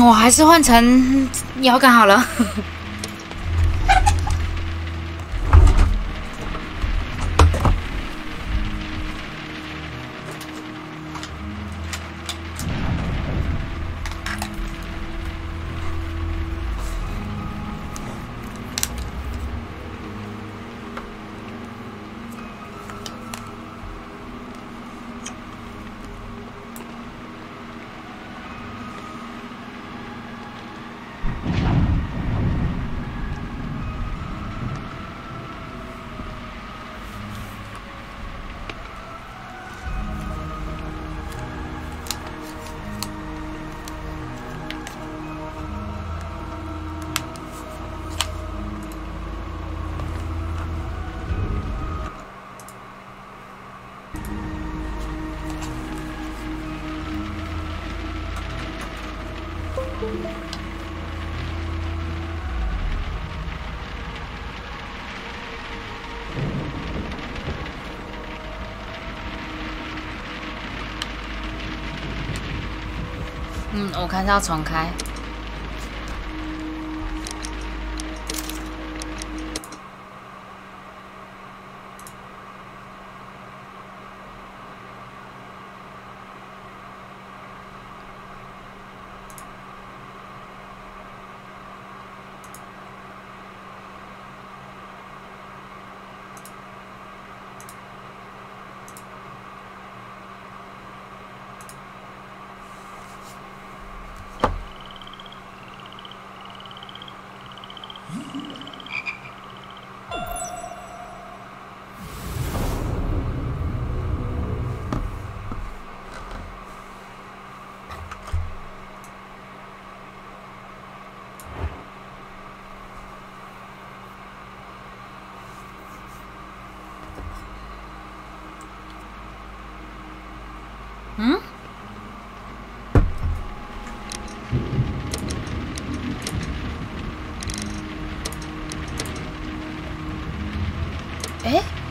我还是换成摇杆好了。我看是要重开。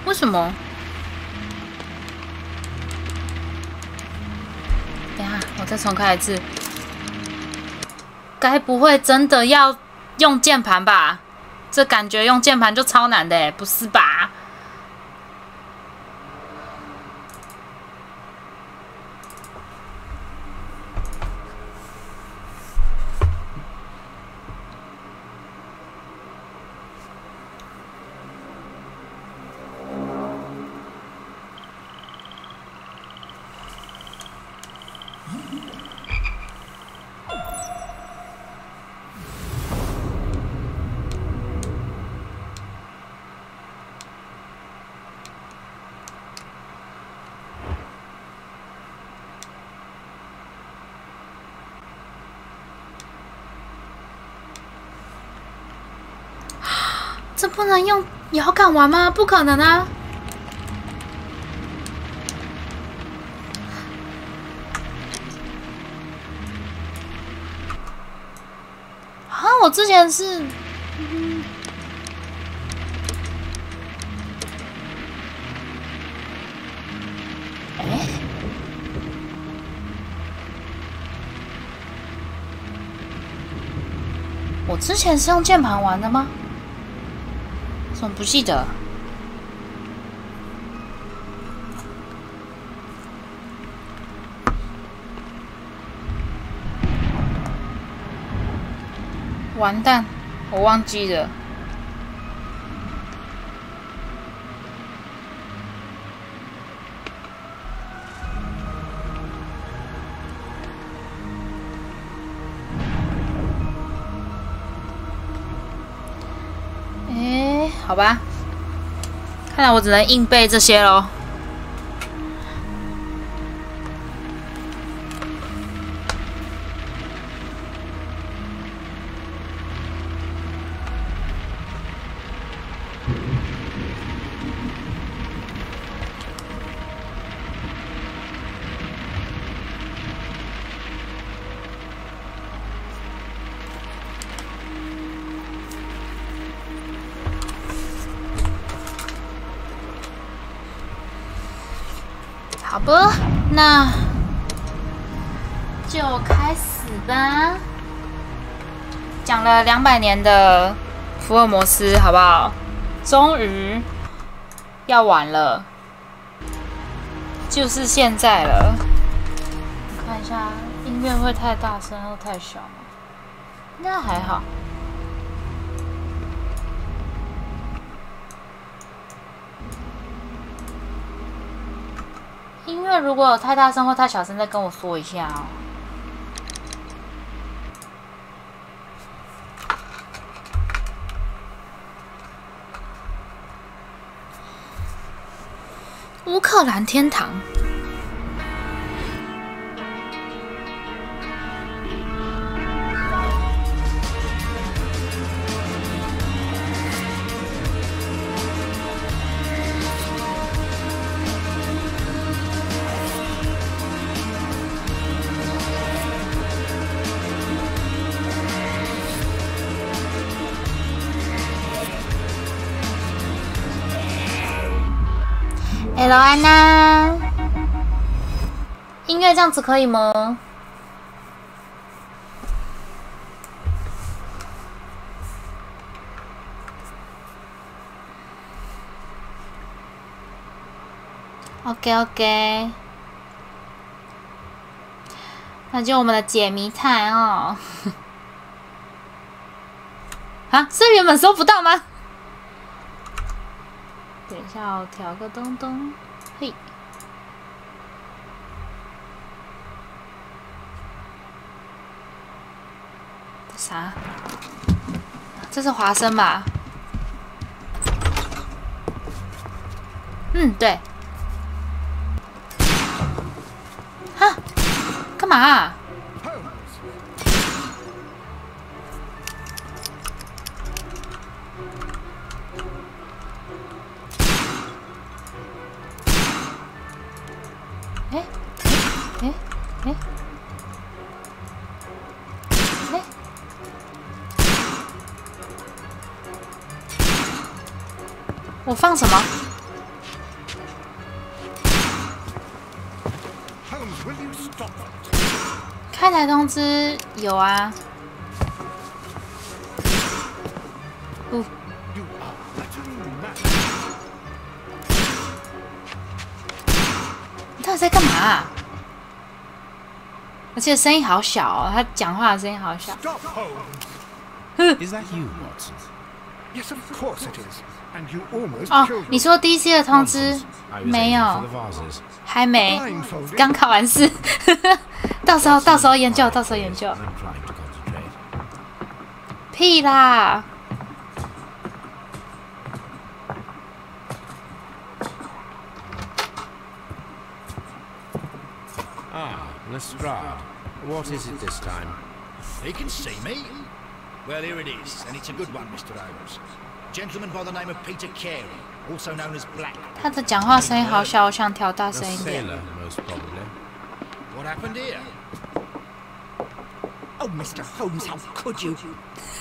为什么？等一下，我再重开一次。该不会真的要用键盘吧？这感觉用键盘就超难的，不是吧？这不能用摇杆玩吗？不可能啊！啊，我之前是，我之前是用键盘玩的吗？怎么不记得？完蛋，我忘记了。好吧，看来我只能硬背这些咯。好吧，那就开始吧。讲了200年的福尔摩斯，好不好？终于要完了，就是现在了。我看一下，音乐会太大声或太小吗？应该还好。音乐如果有太大声或太小声，再跟我说一下哦。乌克兰天堂。Hello， 安娜，音乐这样子可以吗？OK， 那就我们的解谜time哦。啊，是原本收不到吗？等一下，我调个东东，嘿，啥？这是华生吧？嗯，对。哈，干嘛啊？我放什么？开台通知有啊。你到底在干嘛啊？而且声音好小哦，他讲话的声音好小。Is that you, Watson? Yes, of course it is. 哦，你说 DC 的通知没有？还没，刚考完试，到时候研究，屁啦！Lestrade. What is it this time? He can see me. Well, here it is, and it's a good one, Mr. Holmes. Gentleman by the name of Peter Carey, also known as Black. 他的讲话声音好小，我想调大声一点。 Most probably. What happened here? Oh, Mr. Holmes, how could you?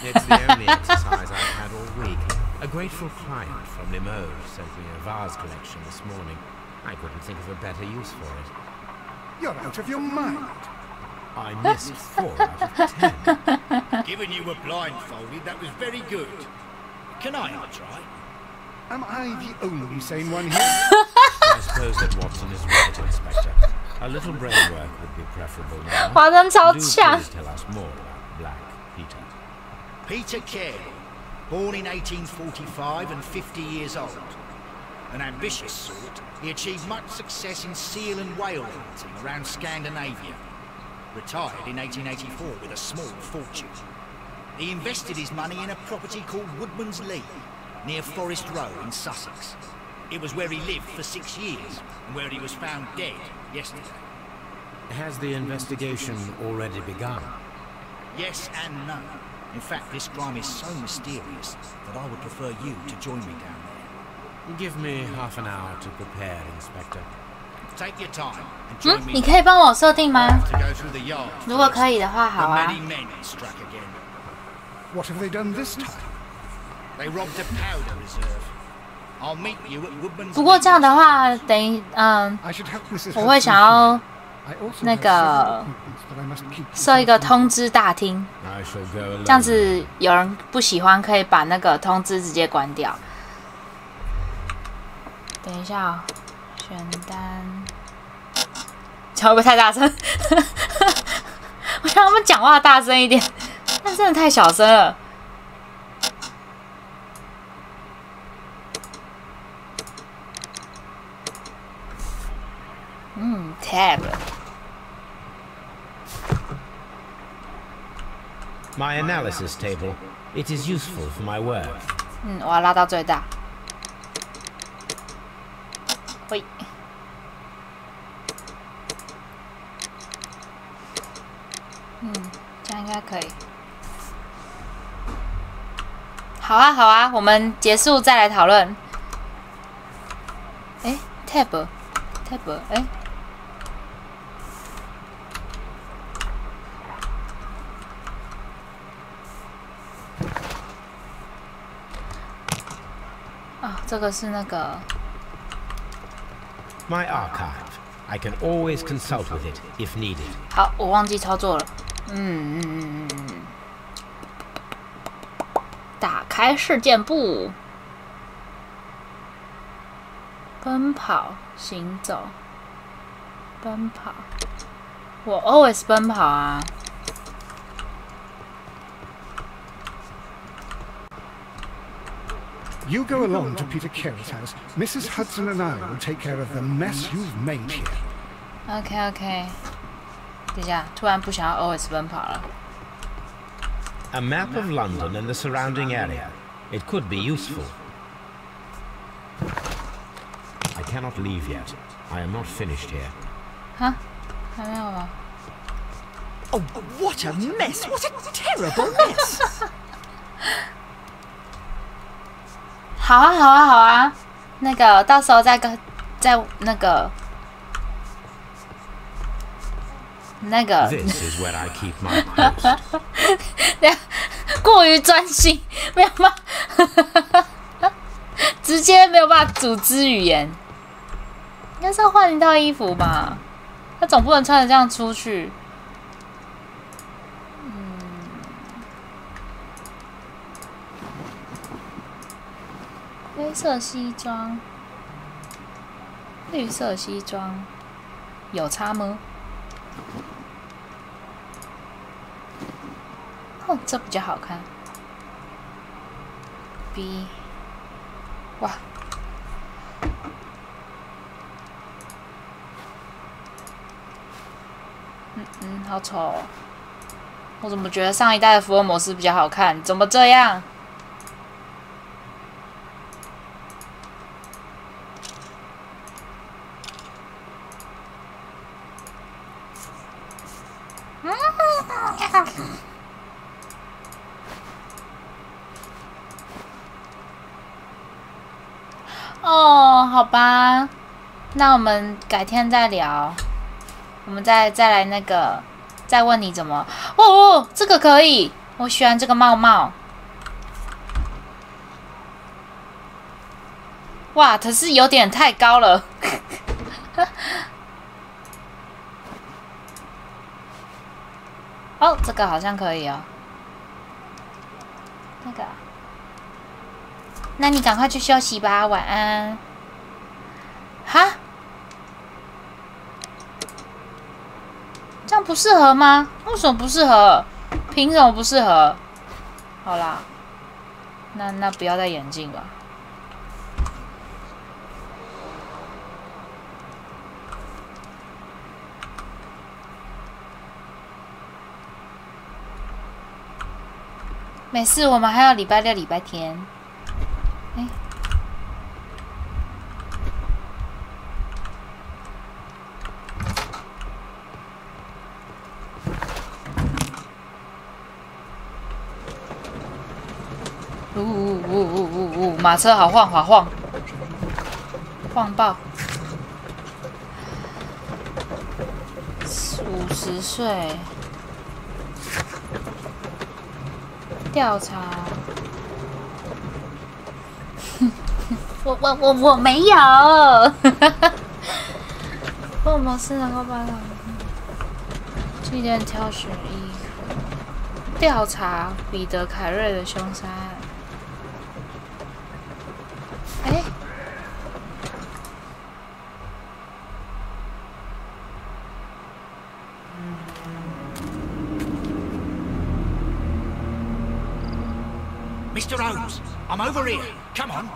It's the only exercise I've had all week. A grateful client from Limoges sent me a vase collection this morning. I couldn't think of a better use for it. You're out of your mind. I missed 4 out of 10. Given you were blindfolded, that was very good. Can I have a try? Am I the only sane one here? I suppose that Watson is right, Inspector. A little brain work would be preferable now. 华灯超 Do 强。 please tell us more about Black Peter. Peter Carey, born in 1845 and 50 years old. An ambitious sort, he achieved much success in seal and whale hunting around Scandinavia. Retired in 1884 with a small fortune. He invested his money in a property called Woodman's Lee, near Forest Row in Sussex. It was where he lived for 6 years, and where he was found dead yesterday. Has the investigation already begun? Yes and no. In fact, this crime is so mysterious that I would prefer you to join me down there. Give me half an hour to prepare, Inspector. Take your time and join me. 你可以帮我设定吗？ To go through the yard. 如果可以的话，好 The 啊。 many men struck again. What have they done this time? They robbed a powder reserve. I'll meet you at Woodman's. 不过这样的话，等于我会想要那个设一个通知大厅，这样子有人不喜欢可以把那个通知直接关掉。等一下哦，选单，讲会不会太大声？我想他们讲话大声一点，但真的太小声了。Tab. My analysis table. It is useful for my work. 我要拉到最大。喂。这样应该可以。好啊，好啊，我们结束再来讨论。Tab， 这个是那个。My archive. I can always consult with it if needed. 好，我忘记操作了。打开事件簿。奔跑，行走，奔跑。我 always 奔跑啊。You go along to Peter Carey's house. Mrs. Hudson and I will take care of the mess you've made here. OK。等一下，突然不想要 always 奔跑了。A map of London and the surrounding area. It could be useful. I cannot leave yet. I am not finished here. 哈？还没有吗？ Oh, what a mess! What a terrible mess! 好啊，那个到时候再那个。This is where I keep my post. 过于专心，没有办法，直接没有办法组织语言。应该是要换一套衣服吧？他总不能穿着这样出去。灰色西装，绿色西装，有差吗？哦，这比较好看。B， 哇，好丑哦！我怎么觉得上一代的福尔摩斯比较好看？怎么这样？哦，好吧，那我们改天再聊。我们再来那个，再问你怎么。哦，这个可以，我喜欢这个帽帽。哇，可是有点太高了。哦，这个好像可以哦。那个。那你赶快去休息吧，晚安。哈？这样不适合吗？为什么不适合？凭什么不适合？好啦，那不要戴眼镜了。没事，我们还有礼拜六、礼拜天。马车好晃，好晃，晃爆！50岁，调查。我没有。福尔摩斯能够帮他几点挑选衣服？调查彼得·凯瑞的凶杀案。哎。 Mr. Holmes, I'm over here. Come on.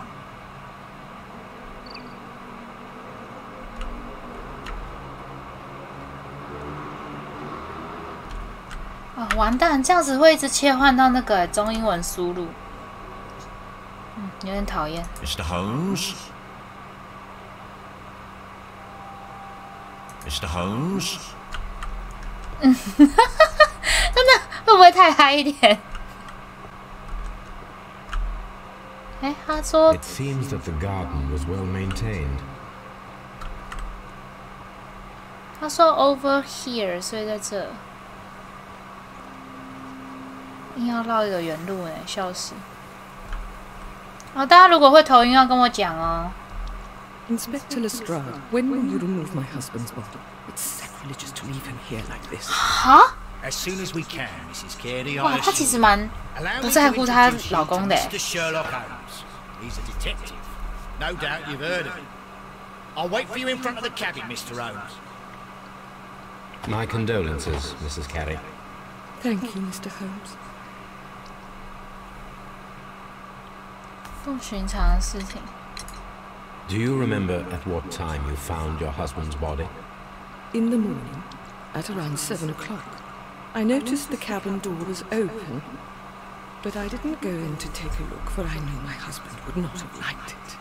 啊，完蛋！这样子会一直切换到那个中英文输入，有点讨厌。Mr. Holmes? Mr. Holmes? 真的会不会太嗨一点？哎，他说 It seems that the garden was well maintained. 他说 over here， 所以在这。硬要绕一个原路哎，笑死！好，大家如果会头晕，要跟我讲哦。Inspector Lestrade, when will you remove my husband's body? It's sacrilegious to leave him here like this. 哈？ As soon as we can, Mrs. Carey. 哇，她其实蛮不在乎她老公的。Mr. Sherlock Holmes. He's a detective. No doubt you've heard of him. I'll wait for you in front of the cabin, Mr. Holmes. My condolences, Mrs. Carey. Thank you, Mr. Holmes. 不寻常的事情。 Do you remember at what time you found your husband's body? In the morning, at around 7 o'clock, I noticed the cabin door was open, but I didn't go in to take a look, for I knew my husband would not have liked it.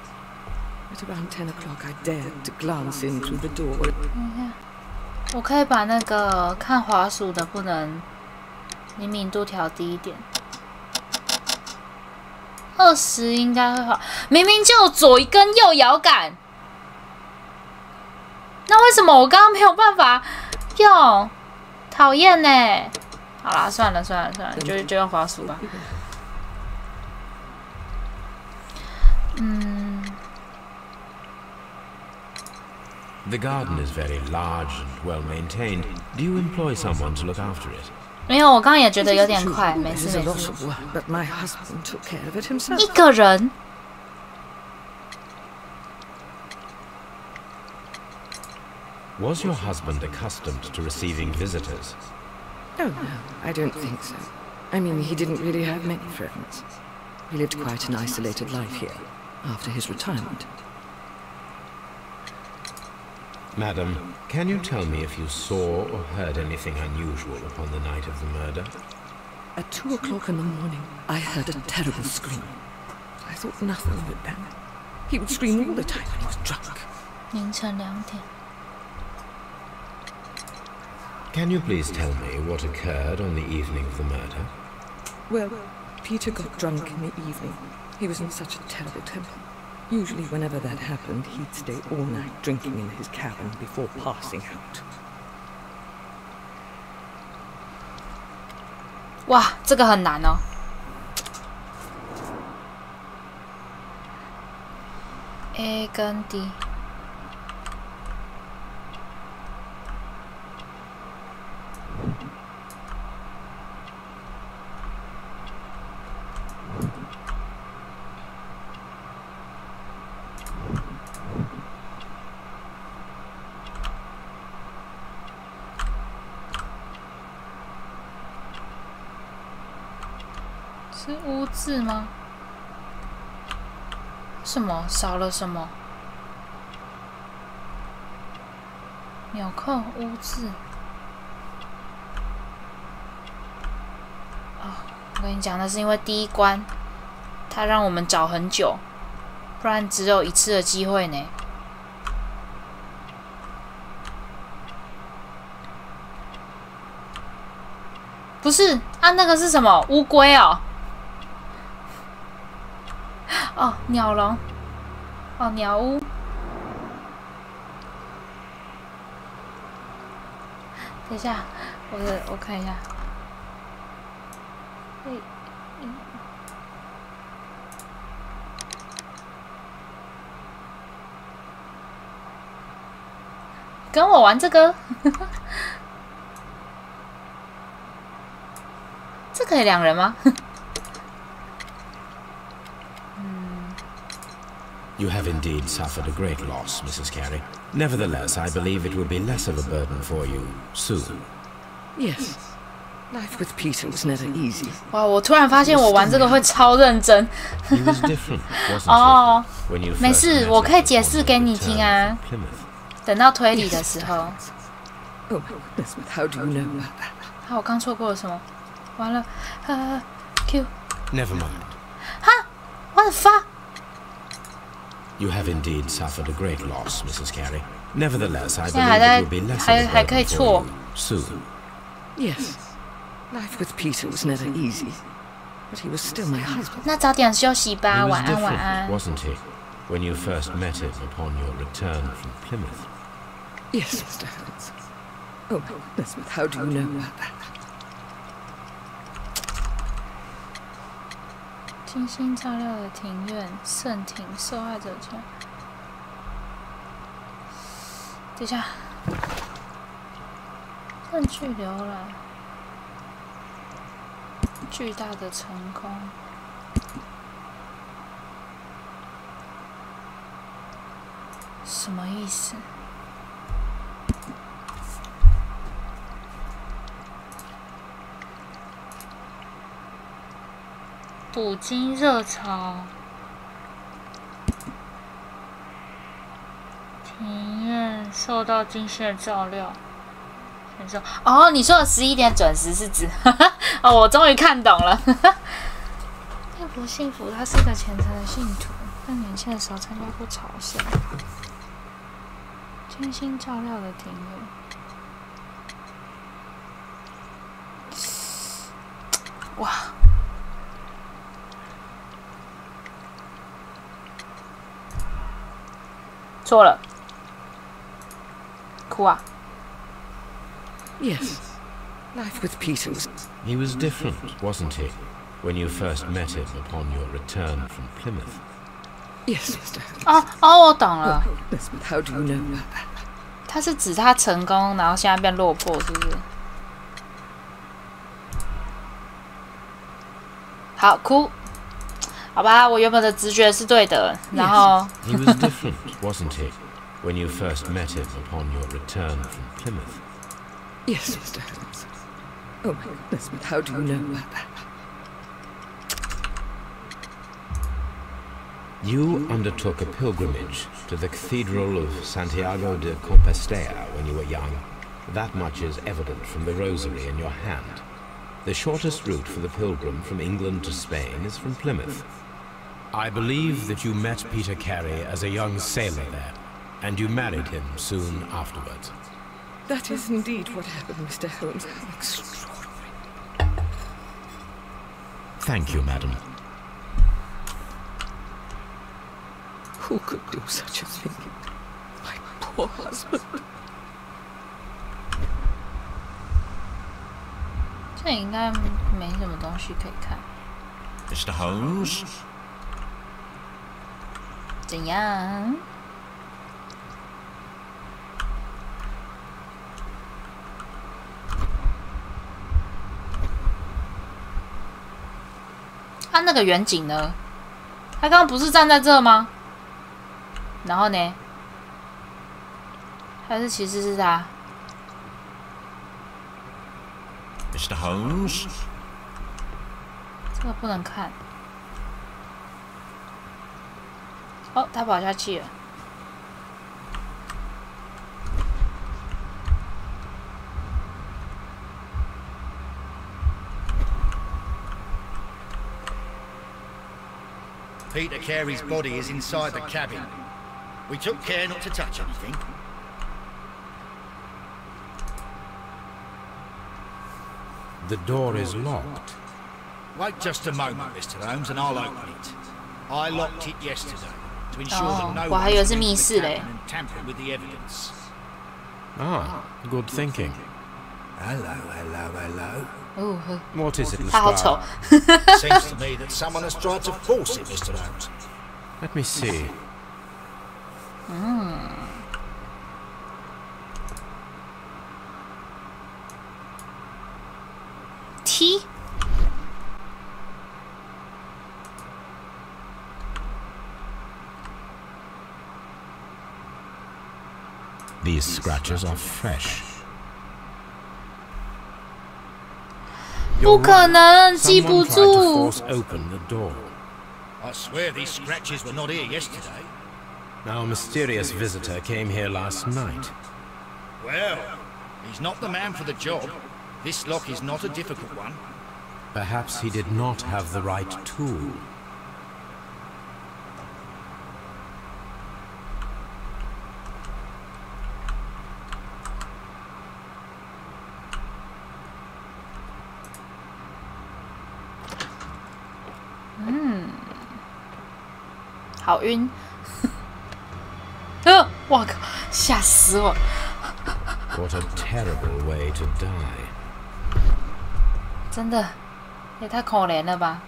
At around 10 o'clock, I dared to glance in through the door. 我可以把那个看滑鼠的不能灵敏度调低一点。20应该会好，明明就左跟右摇杆，那为什么我刚刚没有办法用？讨厌呢！好啦，算了，就用滑鼠吧。The garden is very large and well maintained. Do you employ someone to look after it? 没有，我刚刚也觉得有点快，没 This 事 is a 没 lot 事。 of work, but my husband took care of it himself. 一个人。 Was your husband accustomed to receiving visitors? Oh, no, I don't think so. I mean, he didn't really have many friends. He lived quite an isolated life here, after his retirement. Madam, can you tell me if you saw or heard anything unusual upon the night of the murder? At 2 o'clock in the morning, I heard a terrible scream. I thought nothing of it then. He would scream all the time when he was drunk. 凌晨2点。 Can you please tell me what occurred on the evening of the murder? Well, Peter got drunk in the evening. He was in such a terrible temper. Usually whenever that happened, he'd stay all night drinking in his cabin before passing out. 哇，这个很难哦。A 跟 D。 是污渍吗？什么少了什么？纽扣污渍。哦，我跟你讲，那是因为第一关，他让我们找很久，不然只有一次的机会呢。不是啊，那个是什么？乌龟哦。 哦，鸟笼，哦，鸟屋。等一下，我看一下。跟我玩这个，这可以2人吗？You have indeed suffered a great loss, Mrs. Carey. Nevertheless, I believe it will be less of a burden for you soon. Yes. Life with Peter was never easy. 哇！我突然发现我玩这个会超认真。He was different, wasn't he? 哦， When you 没 first 事， met 我可以 him 解 upon 释 your 给你 return 听啊。 from Plymouth. 等到推理的时候。 Oh my goodness, but how do you know about that? 啊，我刚错过了什么？完了，Q。 Never mind. 哈 ，What the fuck？ You have indeed suffered a great loss, Mrs. Carey. Nevertheless, I 现在 believe it will be less of a 还可以 burden 错 for you soon. Yes. Life with Peter was never easy. But he was still my husband. 那早点休息吧， He was 晚安，晚 different, 安。 wasn't he? When you first met him upon your return from Plymouth. Yes, Mr. Holmes. Oh my goodness, but how do you know about that? 精心照料的庭院，圣庭，受害者家。等一下，证据浏览，巨大的成功。什么意思？捕鲸热潮，庭院受到精心的照料。哦，你说的11点准时是指，哦，我终于看懂了。并不幸福，他是个虔诚的信徒，但年轻的时候参加过朝圣。精心照料的庭院。哇！错了，哭啊！ Yes. Life with Peter was... He was different, wasn't he? When you first met him upon your return from Plymouth. Yes, Mr. Holmes. 哦，我懂了。 Yes, but how do you know about that? 他是指他成功，然后现在变落魄，是不是？好，哭。好吧，我原本的直觉是对的，然后。He was different, wasn't he? When you first met him upon your return from Plymouth. Yes, Mr. Holmes. Oh my goodness, but how do you know about that? You undertook a pilgrimage to the Cathedral of Santiago de Compostela when you were young. That much is evident from the rosary in your hand. The shortest route for the pilgrim from England to Spain is from Plymouth. I believe that you met Peter Carey as a young sailor there, and you married him soon afterwards. That is indeed what happened, Mr. Holmes. How extraordinary. Thank you, madam. Who could do such a thing? My poor husband. 这应该没什么东西可以看。 Mr. Holmes? 怎样？他那个远景呢？他刚刚不是站在这吗？然后呢？还是其实是他？ Mr. Holmes? 这个不能看。哦，他跑下去了。Peter Carey's body is inside the cabin. We took care not to touch anything. The door is locked. Wait just a moment, Mr. Holmes, and I'll open it. I locked it yesterday to ensure that no 我 one 还以为 has 是 been 密 into 室 the 嘞。 cabin and tampered with the evidence. Ah, good thinking. Hello, hello, hello. 哦呵， What is it, 他好丑 Lestrade?。Seems to me that someone has tried to force it, Mr. Holmes. Let me see. T。These scratches are fresh. 不可能，记不 Someone tried to 住。 force open the door. I swear these scratches were not here yesterday. Now, a mysterious visitor came here last night. Well, he's not the man for the job. This lock is not a difficult one. Perhaps he did not have the right tool. Hmm. 好晕。我靠，吓死我！ What a terrible way to die. 真的，也太可怜了吧！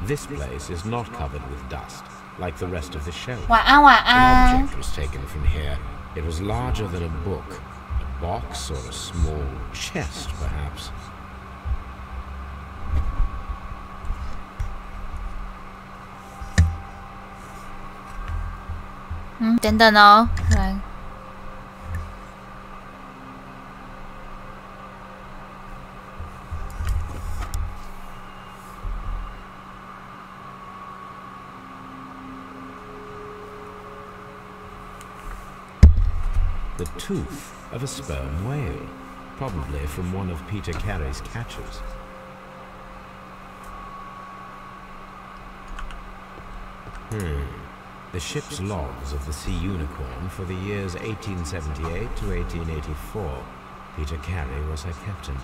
This place is not covered with dust, like the rest of the shelf. 晚安，晚 An 安。 object was taken from here. It was larger than a book. A box or a small chest, perhaps. 等等哦，来。The tooth of a sperm whale, probably from one of Peter Carey's catches. The ship's logs of the Sea Unicorn for the years 1878 to 1884. Peter Carey was her captain.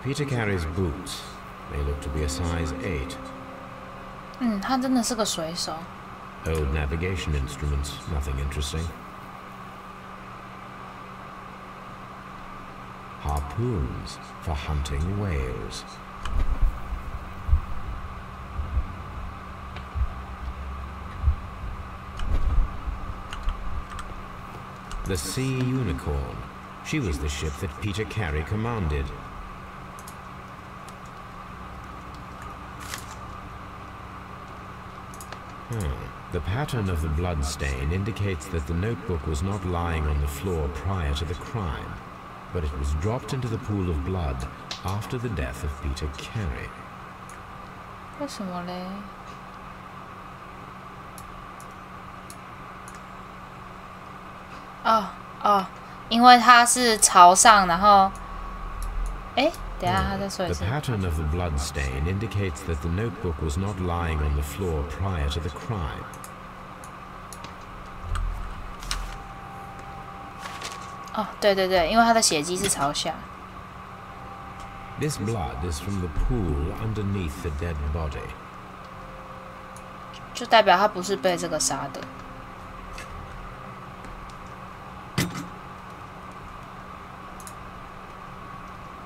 Peter Carey's boots may look to be a size 8. 他真的是个水手。 Old navigation instruments, nothing interesting. Harpoons for hunting whales. The Sea Unicorn. She was the ship that Peter Carey commanded. The pattern of the blood stain indicates that the notebook was not lying on the floor prior to the crime, but it was dropped into the pool of blood after the death of Peter Carey. 为什么嘞？因为它是朝上，然后，等一下，他再说一 The 次。 pattern of the blood stain indicates that the notebook was not lying on the floor prior to the crime. 对对对，因为它的血迹是朝下。 This blood is from the pool underneath the dead body. 就代表他不是被这个杀的。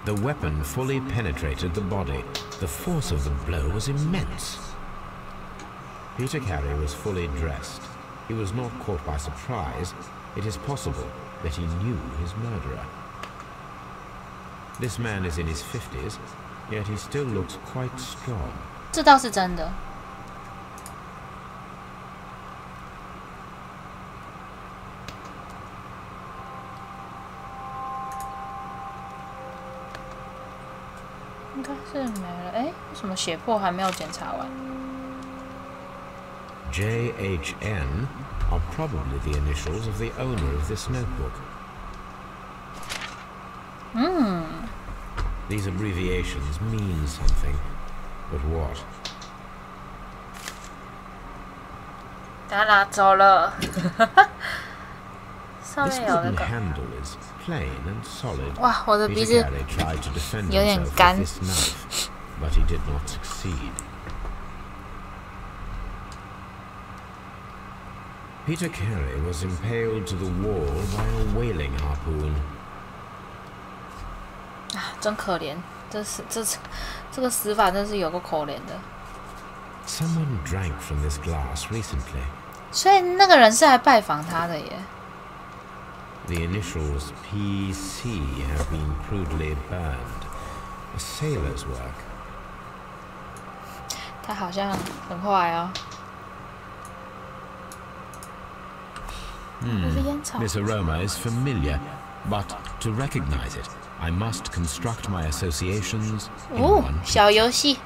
The weapon fully penetrated the body. The force of the blow was immense. Peter Carey was fully dressed. He was not caught by surprise. It is possible that he knew his murderer. This man is in his 50s, yet he still looks quite strong. 这倒是真的。 应该是没了。为什么血泊还没有检查完？ JHN are probably the initials of the owner of this notebook. These abbreviations mean something, but what? 当然走了。上 This 面有那 wooden 个。 handle is plain and solid. 哇，我的鼻 Peter 子 Carey tried to defend 有点 himself 干。 with this knife, but he did not succeed. Peter Carey was impaled to the wall by a whaling harpoon. 啊，真可怜，这个死法真是有够可怜的。Someone drank from this glass recently. 所以那个人是来拜访他的耶。The initials PC have been crudely burned. A sailor's work. 他好像很坏哦。This aroma is familiar, but to recognize it, I must construct my associations in 哦， one. 小游戏。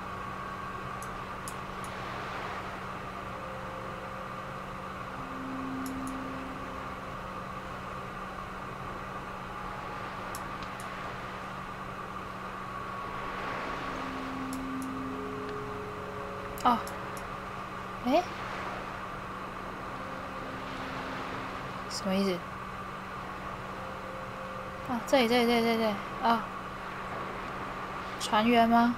哦，哎，什么意思？啊，这里，啊，船员吗？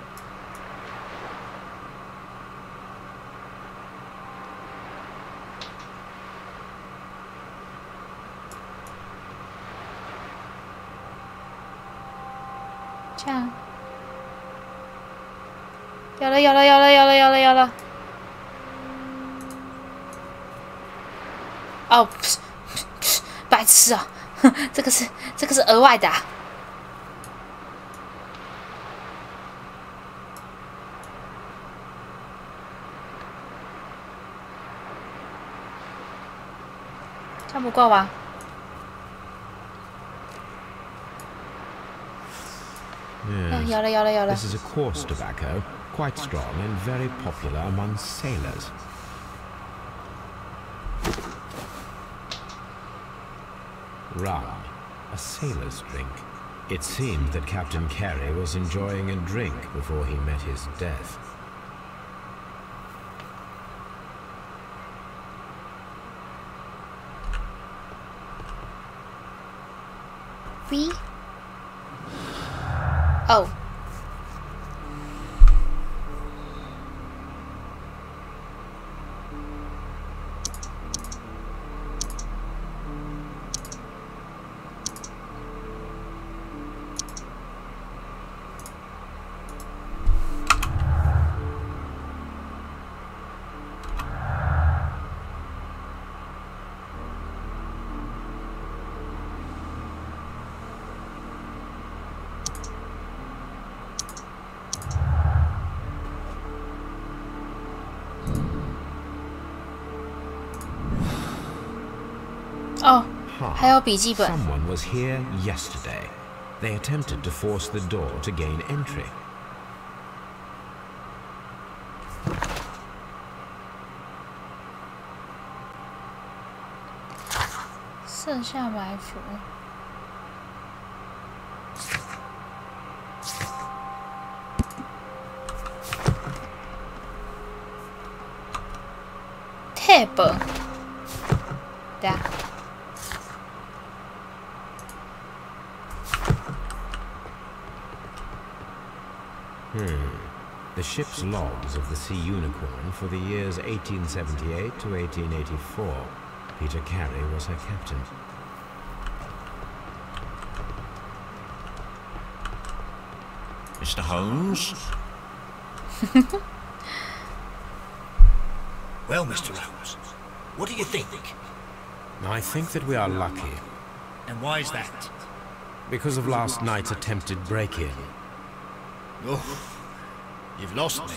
这样。有了！哦，白痴啊！这个是额外的、啊。这样不够吧？ Yes. 有了。 This is a coarse tobacco, quite strong and very popular among sailors. Rum, a sailor's drink. It seemed that Captain Carey was enjoying a drink before he met his death. B. Oh. Oh, 还有笔记本。 Someone was here yesterday. They attempted to force the door to gain entry. 设下埋伏。Tab。对啊。 The ship's logs of the Sea Unicorn for the years 1878 to 1884. Peter Carey was her captain. Mr. Holmes? Well, Mr. Holmes, what do you think? I think that we are lucky, And why is that? because of last night's attempted break-in. Oh, you've lost me.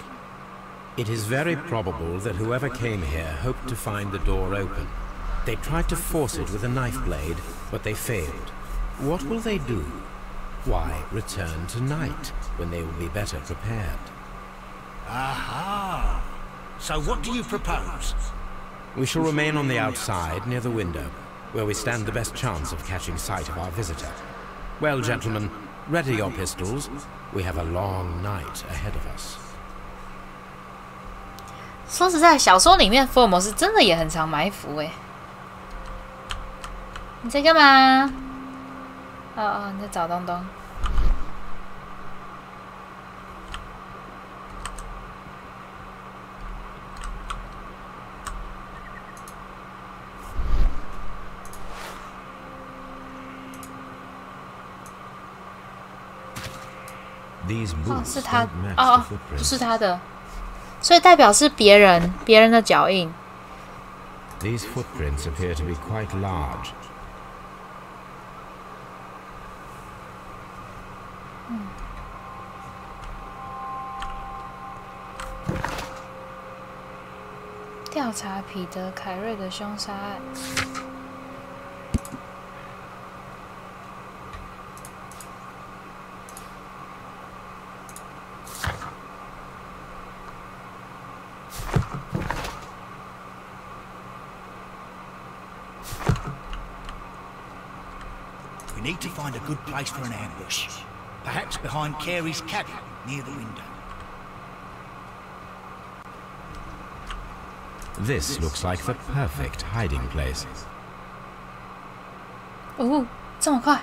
It is very probable that whoever came here hoped to find the door open. They tried to force it with a knife blade, but they failed. What will they do? Why, return tonight, when they will be better prepared. Aha! So what do you propose? We shall remain on the outside, near the window, where we stand the best chance of catching sight of our visitor. Well, gentlemen, ready your pistols. We have a long night ahead of us. 说实在，小说里面福尔摩斯真的也很常埋伏哎。你在干嘛？哦，你在找东东。These 哦， boots 是他 don't match 哦 the 哦，不 footprints. 是他的，所以代表是别人的脚印。 These footprints appear to be quite large. 调查彼得·凯瑞的凶杀案。We need to find a good place for an ambush. Perhaps behind Carey's cabin, near the window. This looks like the perfect hiding place. 哦，这么快！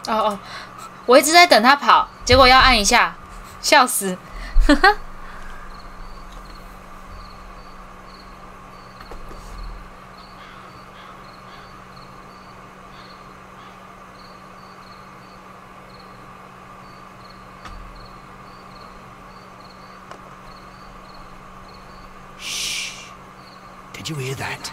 哦哦，我一直在等他跑，结果要按一下，笑死！Shh. Did you hear that?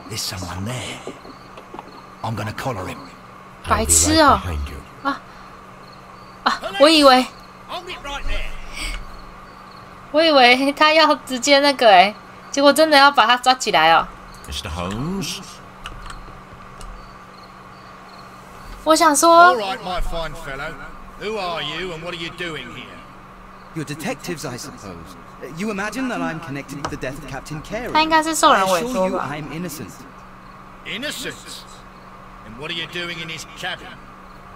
There's someone there. I'm gonna collar him. I'll 白 be 痴 right 哦！ behind you. 我以为 Hold it right there. 他要直接那个结果真的要把他抓起来哦。 Mr. Holmes? 我想 All 说， right, my fine fellow. Who are you and what are you doing here? You're detectives, I suppose. You imagine that I'm connected with the death of Captain Carey. 他应该是受 I 人委 assure 托 you 吧？ I'm innocent. Innocent? And what are you doing in his cabin?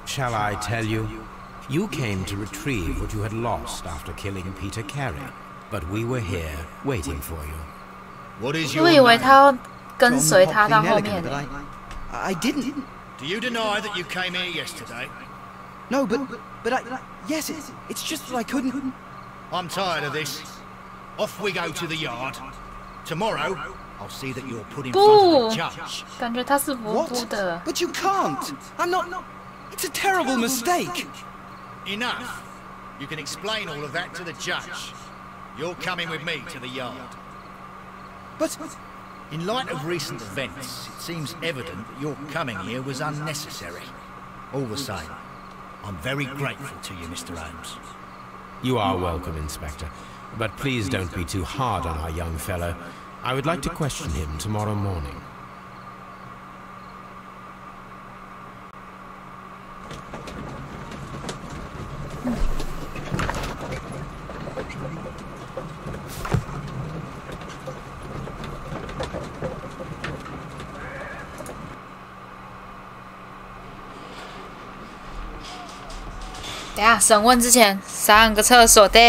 Shall I tell you? You came to retrieve what you had lost after killing Peter Carey, but we were here waiting for you. What is 我 your 以为 name? 他要跟 John 随他到 Hopkins 后 Nelligan, 面 but I didn't. Do you deny that you came here yesterday? No, but yes, it's just that I couldn't. I'm tired of this. Off we go to the yard. Tomorrow, I'll see that you're put in front of the judge. 感觉他是无辜 What? 的。 But you can't. I'm not. It's a terrible mistake. Enough. You can explain all of that to the judge. You're coming with me to the yard. But In light of recent events, it seems evident that your coming here was unnecessary. All the same, I'm very grateful to you, Mr. Holmes. You are welcome, Inspector. But please don't be too hard on our young fellow. I would like to question him tomorrow morning. "等下审问之前上个厕所的。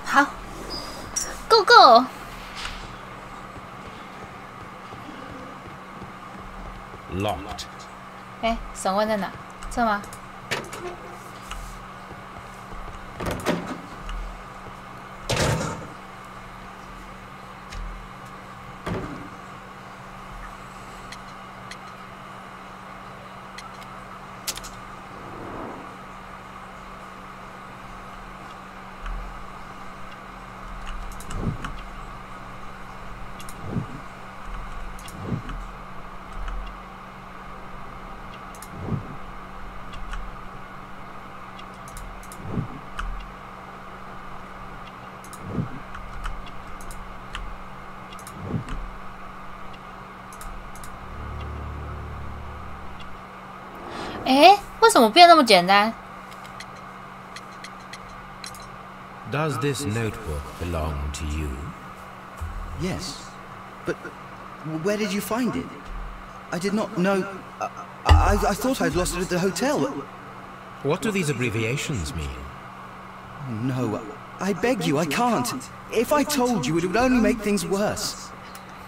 好 ，Go Go！ Locked. 哎，审问在哪？这吗？哎，为什么变那么简单 Does this notebook belong to you? Yes. But where did you find it? I did not know... I thought I'd lost it at the hotel. What do these abbreviations mean? No, I beg you, I can't. If I told you, it would only make things worse.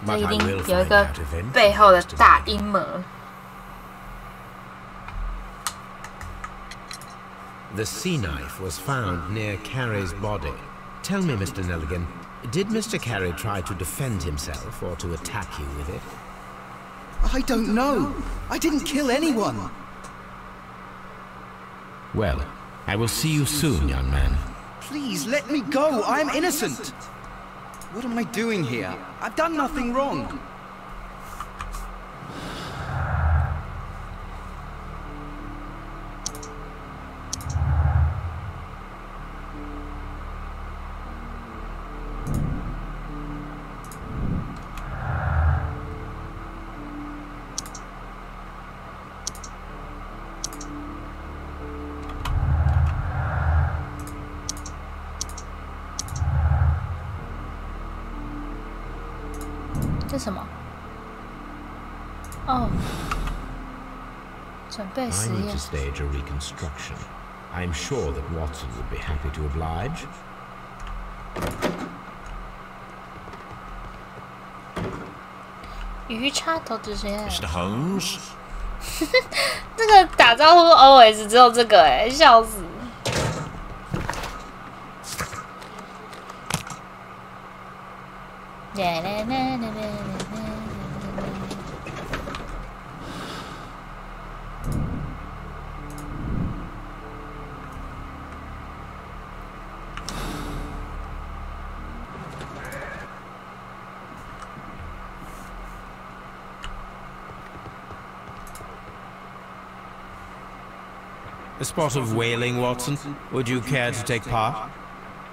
这 But 一 I 定 will 有一 find 个 out eventually. 背后的大阴谋。The sea knife was found near Carey's body. Tell me, Mr. Nelligan, did Mr. Carey try to defend himself or to attack you with it? I don't know. I didn't kill anyone. Well, I will see you soon, young man. Please, let me go. I'm innocent. What am I doing here? I've done nothing wrong. 这什么？哦，准备 I 实 need 验 to。stage a reconstruction. I'm sure that Watson would be happy to oblige. 鱼叉投掷实验。 Mr. Holmes? 这个打招呼 always 只有这个哎，笑死！A spot of whaling, Watson. Would you care to take part?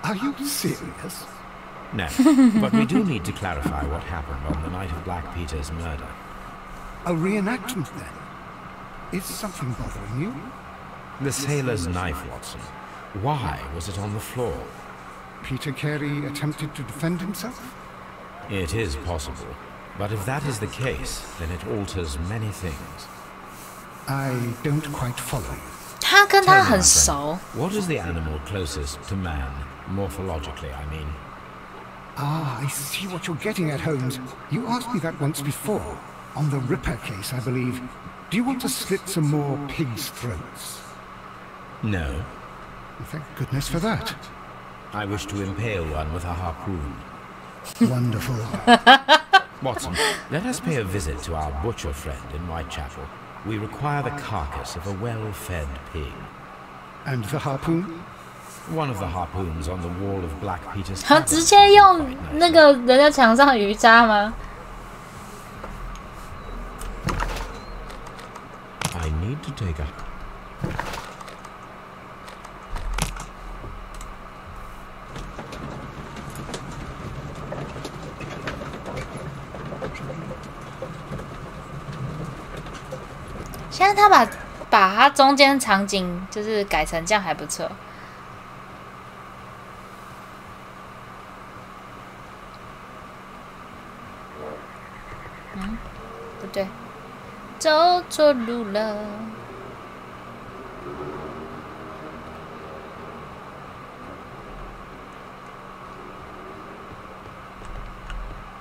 Are you serious? No, but we do need to clarify what happened on the night of Black Peter's murder. A reenactment, then? Is something bothering you? The sailor's knife, Watson. Why was it on the floor? Peter Carey attempted to defend himself? It is possible. But if that is the case, then it alters many things. I don't quite follow you. 他跟 Tell 他 me, 很 my 熟 friend, what is the animal closest to man, morphologically, I mean? Ah, I see what you're getting at, Holmes. You asked me that once before. On the Ripper case, I believe. Do you want to slit some more pigs' throats? No. Thank goodness for that. I wish to impale one with a harpoon. Wonderful. Watson, let us pay a visit to our butcher friend in Whitechapel. We require the carcass of a well-fed pig. And the harpoon? One of the harpoons on the wall of Black Peter's 他 cabin. 直接用那个人家墙上鱼渣吗？ I need to take a... "现在他把它中间场景就是改成这样还不错。嗯，不对，走错路了。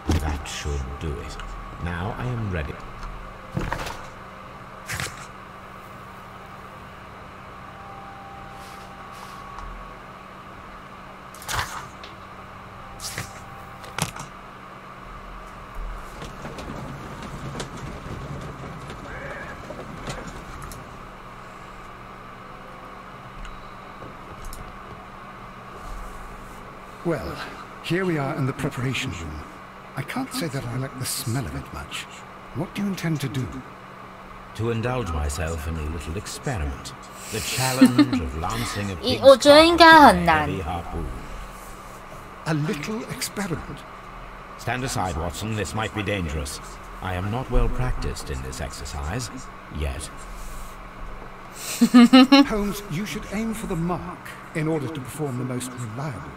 That should do it. Now I am ready. Well, here we are in the preparation room. I can't say that I like the smell of it much. What do you intend to do? To indulge myself in a little experiment. The challenge of lancing a pig's 我觉得应该很难。 heavy harpoon. A little experiment. Stand aside, Watson. This might be dangerous. I am not well practiced in this exercise. Yet. Holmes, you should aim for the mark in order to perform the most reliable.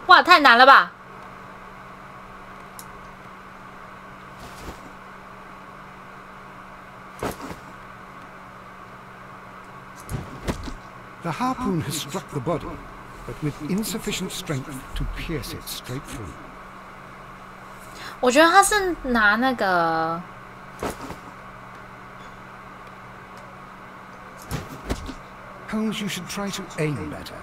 哇，太难了吧！ The harpoon has struck the body, but with insufficient strength to pierce it straight through. 我觉得他是拿那个 Holmes, you should try to aim better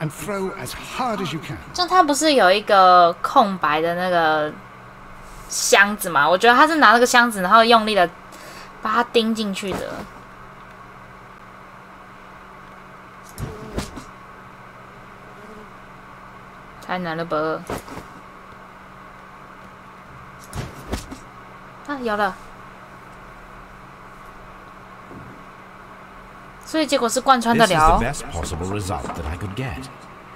and throw as hard as you can. 就他不是有一个空白的那个箱子嘛？我觉得他是拿那个箱子，然后用力的把它钉进去的。太难了吧！啊，有了。所以结果是贯穿得 This is 了。 the best possible result that I could get.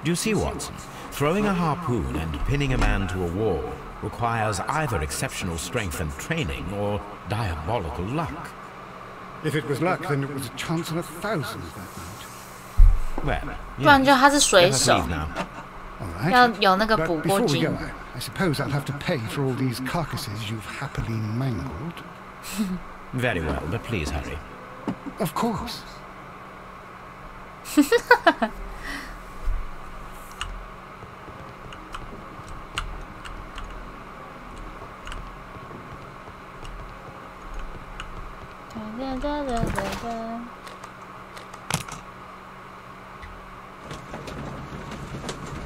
Do you see, Watson? Throwing a harpoon and pinning a man to a wall requires either exceptional strength and training or diabolical luck. If it was luck, then it was a chance in 1,000 that night. Well, 不然就他是 let 水 us 手， leave now. All 要 right. 有那个 But 捕过 before we 金 go,。I suppose I'll have to pay for all these carcasses you've happily mangled. Very well, but please hurry. Of course. .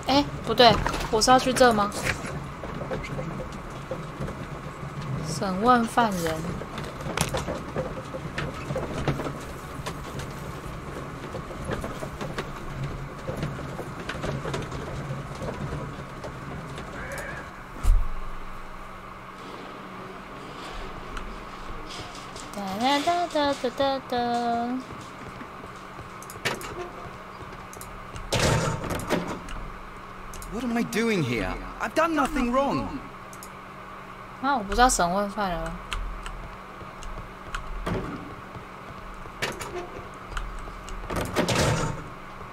哎，不对，我是要去这吗？审问犯人。哒哒哒哒哒哒哒。 What am I doing here? I've done nothing wrong. 啊，我不知道审问犯人了。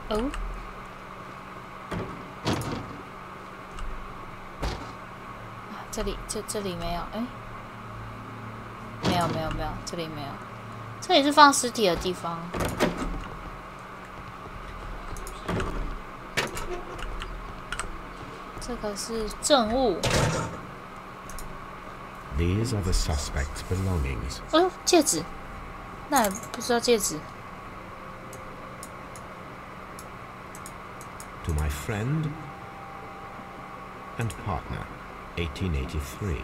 哦。啊，这里没有，哎，没有，这里没有，这里是放尸体的地方。 这个是证物。 These are the suspect's belongings. 哎呦，戒指，那也不知道戒指。 To my friend and partner, 1883.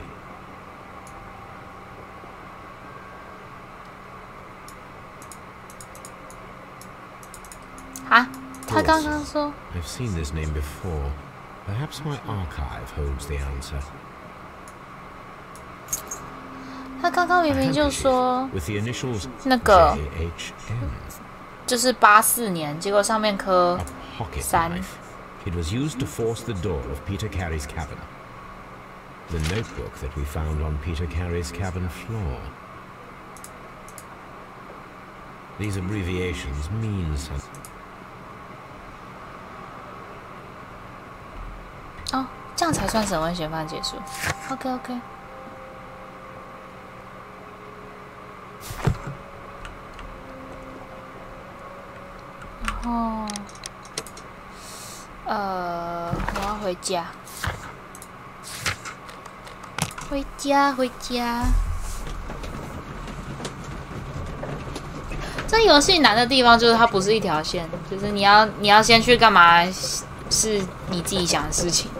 啊，他刚刚说。 I've seen this name before. Perhaps my archive holds the answer. 他刚刚明明就说 With the initials 那个 JHM. 就是84年，结果上面刻 A pocket 3。 knife. It was used to force the door of Peter Carey's cabin. The notebook that we found on Peter Carey's cabin floor. These abbreviations mean something. 哦，这样才算审问嫌犯结束。OK。然后，我要回家。回家。这游戏难的地方就是它不是一条线，就是你要先去干嘛，是你自己想的事情。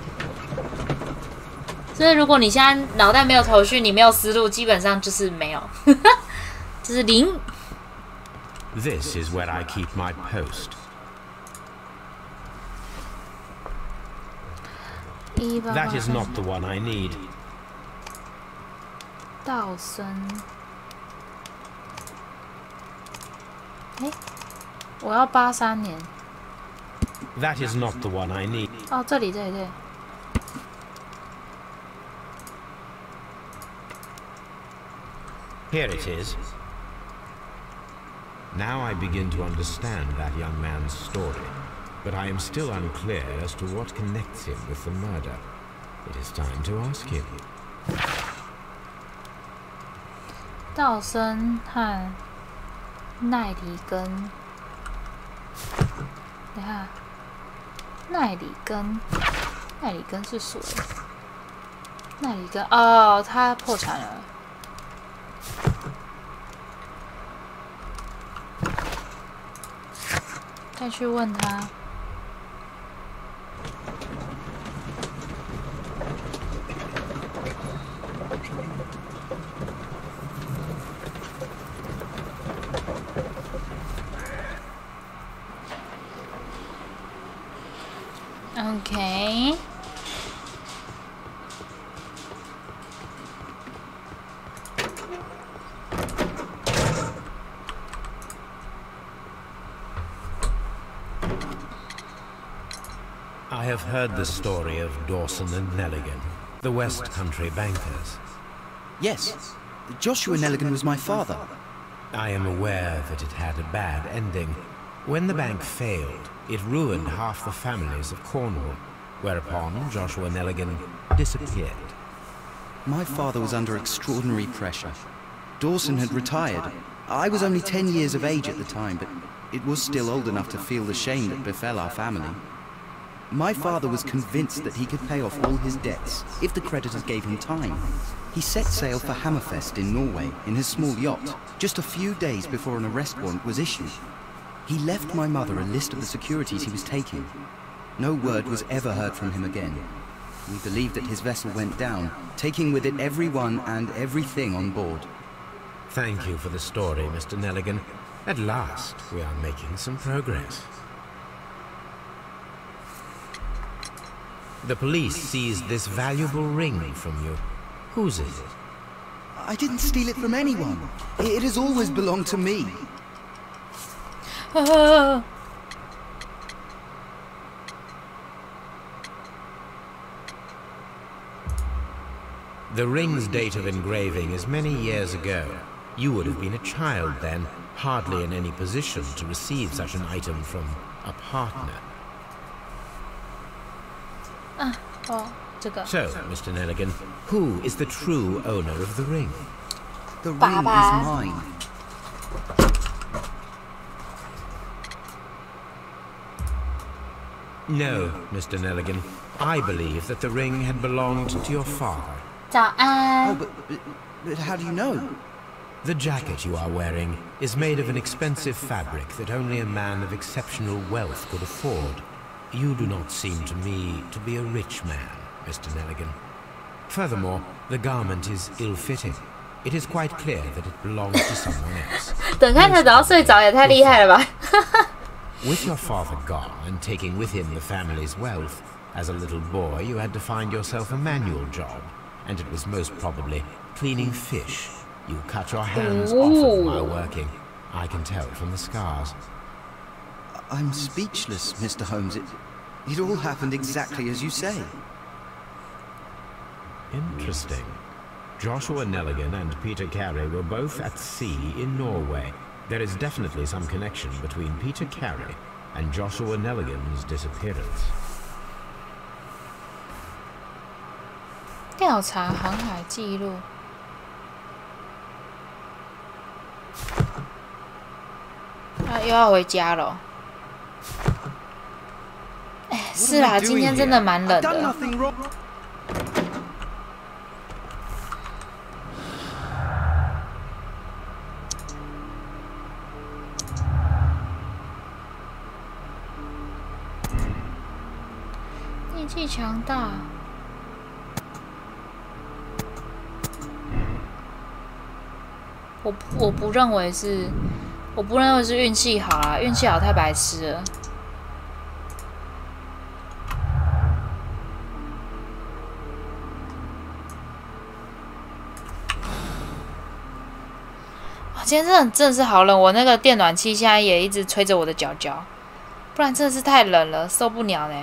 所以如果你现在脑袋没有头绪，你没有思路，基本上就是没有，就是零。This is where I keep my post. That is not the one I need. 道生，哎，我要83年。That is not the one I need. 哦，这里。Here it is. Now I begin to understand that young man's story, but I am still unclear as to what connects him with the murder. It is time to ask him. 道生和奈里根，等下，奈里根是谁？奈里根哦，他破产了。再去问他。OK。I have heard the story of Dawson and Nelligan, the West Country bankers. Yes, Joshua Nelligan was my father. I am aware that it had a bad ending. When the bank failed, it ruined half the families of Cornwall, whereupon Joshua Nelligan disappeared. My father was under extraordinary pressure. Dawson had retired. I was only 10 years of age at the time, but it was still old enough to feel the shame that befell our family. My father was convinced that he could pay off all his debts if the creditors gave him time. He set sail for Hammerfest in Norway in his small yacht, just a few days before an arrest warrant was issued. He left my mother a list of the securities he was taking. No word was ever heard from him again. We believe that his vessel went down, taking with it everyone and everything on board. Thank you for the story, Mr. Nelligan. At last, we are making some progress. The police seized this valuable ring from you. Whose is it? I didn't steal it from anyone. It has always belonged to me. The ring's date of engraving is many years ago. You would have been a child then, hardly in any position to receive such an item from a partner. So, Mr. Nelligan, who is the true owner of the ring? The ring is mine. No, Mr. Nelligan. I believe that the ring had belonged to your father. 早安。 Oh, but how do you know? The jacket you are wearing is made of an expensive fabric that only a man of exceptional wealth could afford. You do not seem to me to be a rich man, Mr. Nelligan. Furthermore, the garment is ill-fitting. It is quite clear that it belongs to someone else. 等看他等到睡着也太厉害了吧！ With your father gone and taking with him the family's wealth, as a little boy you had to find yourself a manual job, and it was most probably cleaning fish. You cut your hands often while working. I can tell from the scars. I'm speechless, Mr. Holmes. It all happened exactly as you say. Interesting. Joshua Nelligan and Peter Carey were both at sea in Norway. There is definitely some connection between Peter Carey and Joshua Nelligan's disappearance. 调查航海记录。又要回家了。哎，是啦，今天真的蛮冷的。力气强大。我不认为是我不认为是运气好啊，运气好太白痴了。今天真的是好冷，我那个电暖气现在也一直吹着我的脚脚，不然真的是太冷了，受不了呢。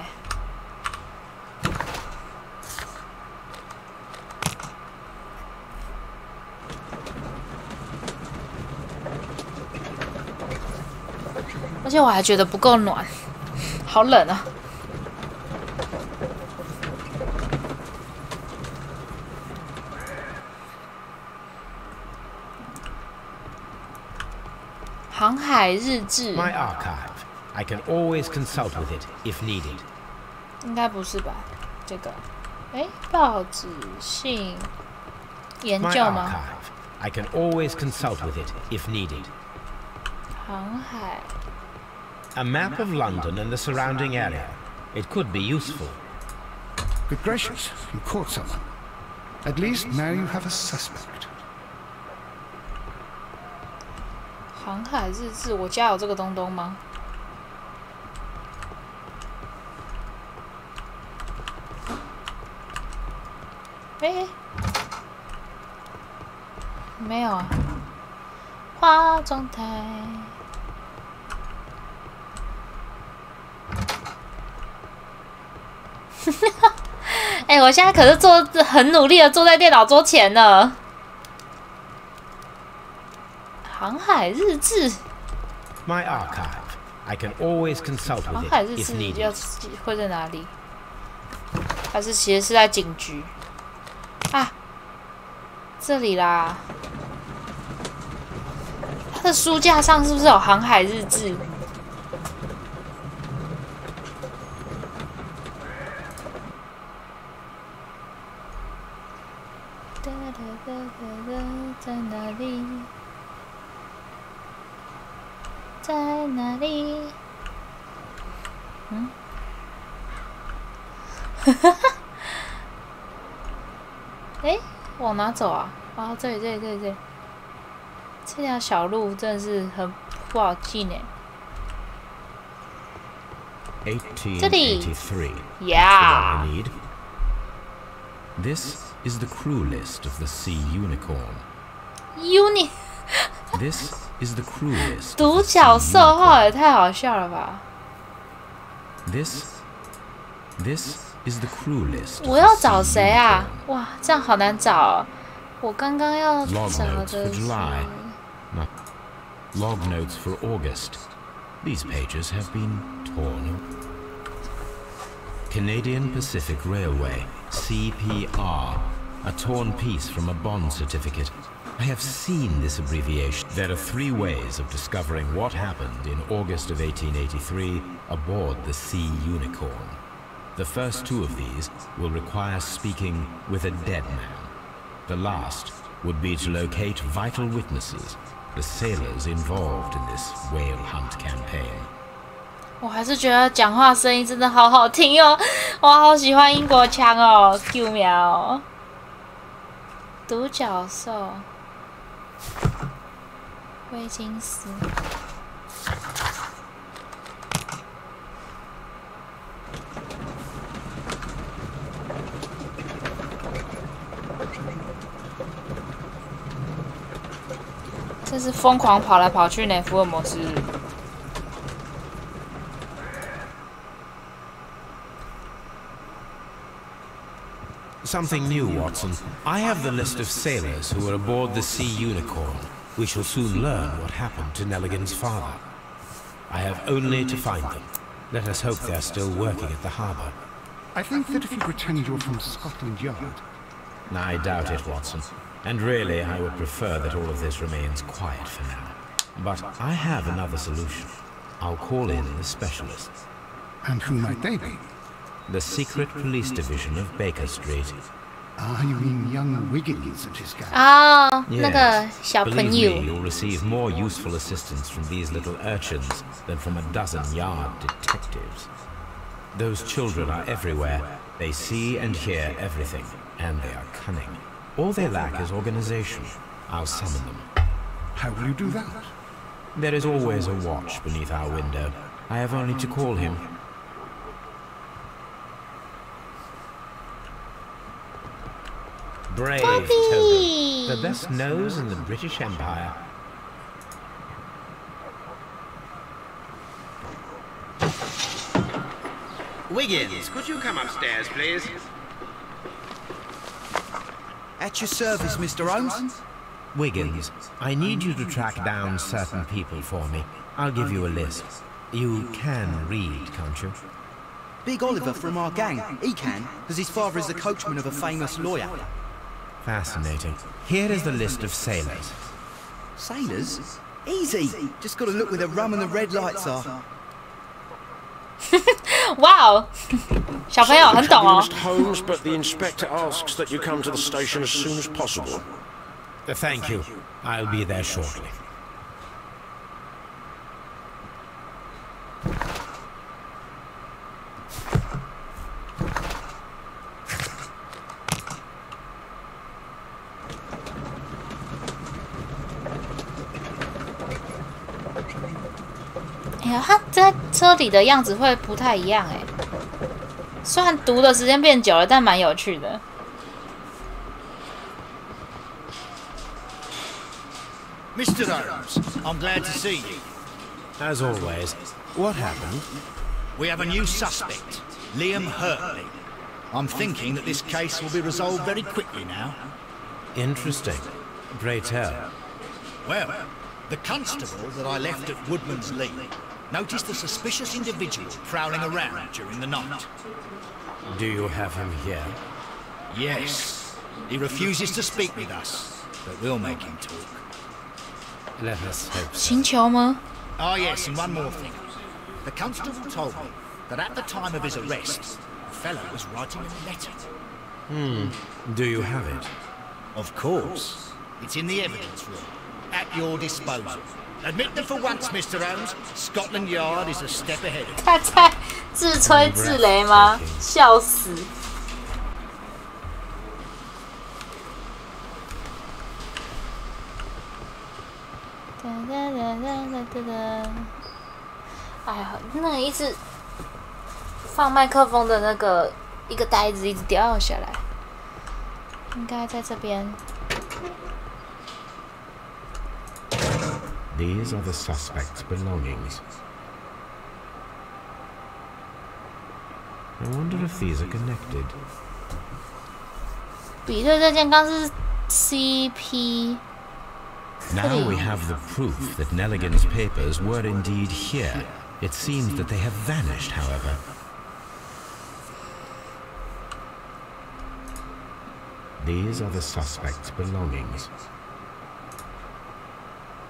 而且我还觉得不够暖，好冷啊！航海日志。 My archive. I can always consult with it if needed. 应该不是吧？这个，哎，报纸性研 My 究吗？ archive. I can always consult with it if needed. 航海。 A map of London and the surrounding area. It could be useful. Good gracious, you caught someone. At least now you have a suspect. 航海日志，我家有这个东东吗？哎，没有啊。化妆台。哎，我现在可是很努力的坐在电脑桌前呢。航海日志。My archive. I can always consult 航 with 海 it 日 if 志 needed. 要会在哪里？还是其实是在警局？啊，这里啦。他的书架上是不是有航海日志？在哪里？在哪里？嗯？哎，往哪走啊？啊，这里。这条小路真的是很不好记呢。这里 1883. Yeah. That's the one we need. This is the crew list of the Sea Unicorn. Uni This is the crew list. 独角兽号也太好笑了吧！ This is the crew list. 我要找谁啊？哇，这样好难找哦。我刚刚要 Log 找 notes 的 for 是 July. Not log notes for August. These pages have been torn. Canadian Pacific Railway, CPR. A torn piece from a bond certificate. I have seen this abbreviation. There are 3 ways of discovering what happened in August of 1883 aboard the Sea Unicorn. The first 2 of these will require speaking with a dead man. The last would be to locate vital witnesses, the sailors involved in this whale hunt campaign. 我还是觉得讲话声音真的好好听哦，我好喜欢英国腔哦，救命哦！独角兽，威金斯。这是疯狂跑来跑去呢，福尔摩斯。Something new, Watson. I have the list of sailors who were aboard the Sea Unicorn. We shall soon learn what happened to Nelligan's father. I have only to find them. Let us hope they are still working at the harbour. I think that if you pretend you're from Scotland Yard... I doubt it, Watson. And really, I would prefer that all of this remains quiet for now. But I have another solution. I'll call in the specialists. And who might they be? The secret police division of Baker Street. Ah, you mean young Wiggins and his gang? 哦，那个小 Believe 朋 me, 友。 you'll receive more useful assistance from these little urchins than from a dozen yard detectives. Those children are everywhere. They see and hear everything, and they are cunning. All they lack is organization. I'll summon them. How will you do that? There is always a watch beneath our window. I have only to call him. Brave Toby, the best nose in the British Empire. Wiggins, could you come upstairs, please? At your service, Mr. Holmes. Wiggins, I need you to track down certain people for me. I'll give you a list. You can read, can't you? Big Oliver from our gang. He can, because his father is the coachman of a famous lawyer. Fascinating. Here is the list of sailors. Sailors? Easy. Just got to look where the rum and the red lights are. 哇哦，小朋友很懂哦。 Mr. Holmes, but the inspector asks that you come to the station as soon as possible. Thank you. I'll be there shortly.哎呀，他在车里的样子会不太一样哎。虽然读的时间变久了，但蛮有趣的。 Mr. Holmes, I'm glad to see you. As always. What happened? We have a new suspect, Liam Hurtley. I'm thinking that this case will be resolved very quickly now. Interesting. Pray tell. Well, the constable that I left at Woodman's Lee noticed a suspicious individual prowling around during the night. Do you have him here? Yes. He refuses to speak with us, but we'll make him talk. Let us hope so. 星球吗？ Oh yes, and one more thing. The constable told me that at the time of his arrest, the fellow was writing a letter. Do you have it? Of course. It's in the evidence room. At your disposal. Admit that for once, Mr. Holmes, Scotland Yard is a step ahead of you. 他在自吹自擂吗？笑死！哎呀，那个一直放麦克风的那个一个袋子一直掉下来，应该在这边。 These are the suspect's belongings. I wonder if these are connected. 比对这件刚是 CP。 Now we have the proof that Nelligan's papers were indeed here. It seems that they have vanished, however. These are the suspect's belongings.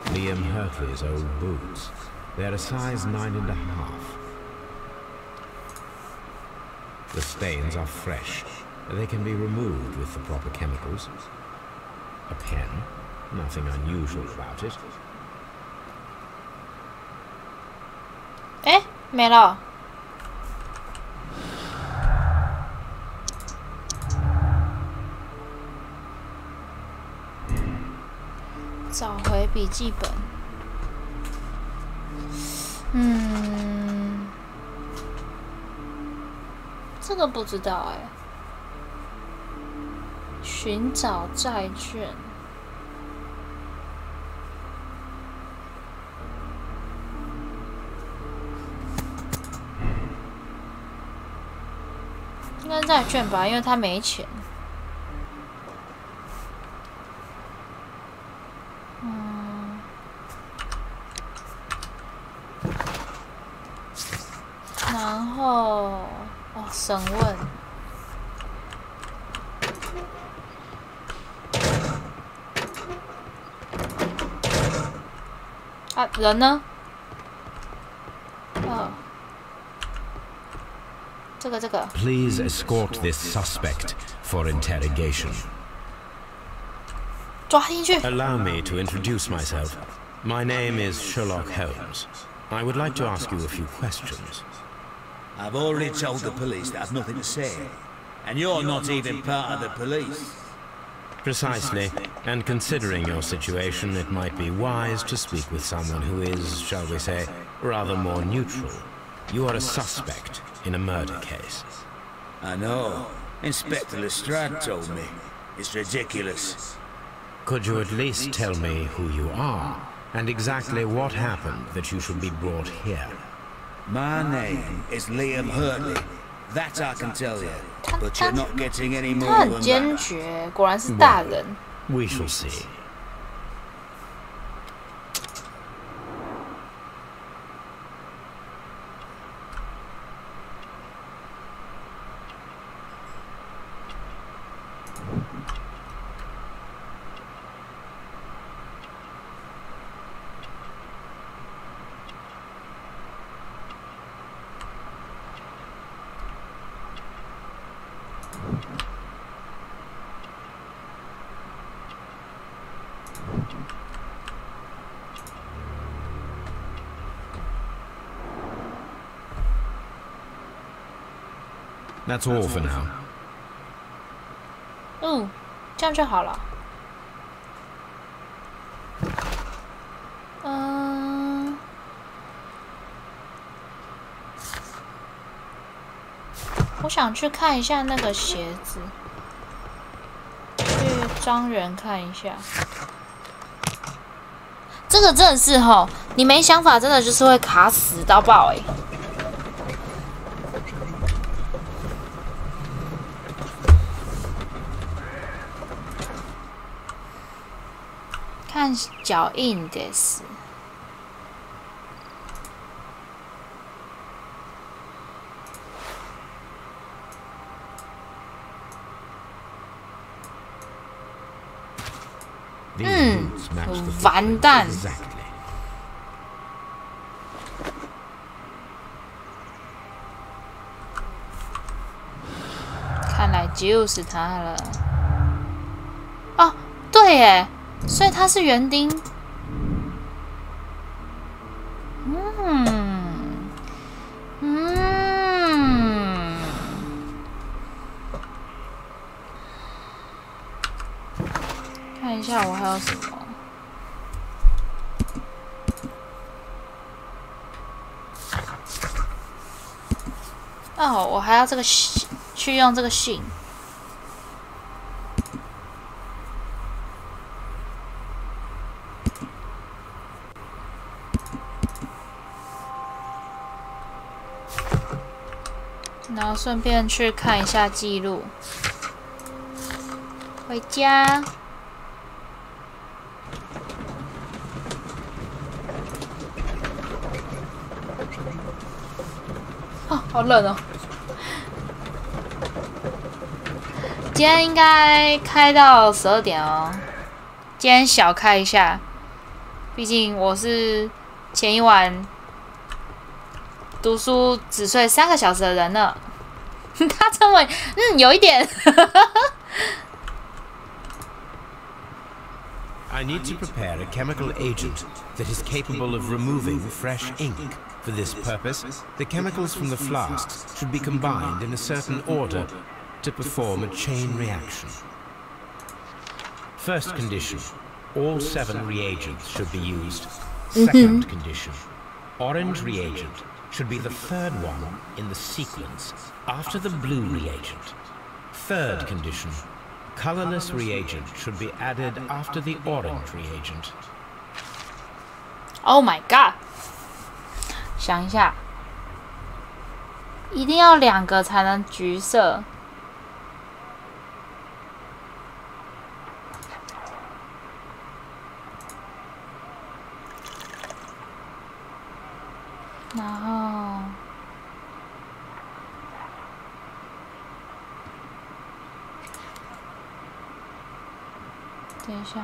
Liam Hurtley's old boots. They're a size 9.5. The stains are fresh. They can be removed with the proper chemicals. A pen. Nothing unusual about it. 哎，没了。找回笔记本。这个不知道哎。寻找债券。 应该债券吧，因为他没钱。然后审问。啊，人呢？这个。Please escort this suspect for interrogation. 抓进去。 Allow me to introduce myself. My name is Sherlock Holmes. I would like to ask you a few questions. I've already told the police that I've nothing to say. And you're not even part of the police. Precisely. And considering your situation, it might be wise to speak with someone who is, shall we say, rather more neutral. You are a suspect in a murder case. I know. Inspector Lestrade told me. It's ridiculous. Could you at least tell me who you are, and exactly what happened that you should be brought here? My name is Liam Hurtley. That I can tell you. But you're not getting any more 他很 than 坚 that. 决，果然是大人。 We shall see. That's all for now. 嗯，这样就好了。我想去看一下那个鞋子，去张人看一下。这个真的是吼，你没想法，真的就是会卡死到爆欸。看脚印的是。完蛋！看来就是他了。哦，对耶，所以他是园丁。看一下我还有什么。哦，我还要这个去用这个信。然后顺便去看一下记录。回家。哦，好冷哦！今天应该开到12点哦。今天小开一下，毕竟我是前一晚读书只睡3个小时的人呢。他这么，有一点。I need to prepare a chemical agent that is capable of removing fresh ink. For this purpose, the chemicals from the flasks should be combined in a certain order to perform a chain reaction. First condition, all 7 reagents should be used. Second condition, orange reagent should be the third one in the sequence after the blue reagent. Third condition, colorless reagent should be added after the orange reagent. Oh my god! 想一下，一定要2个才能橘色。然后，等一下。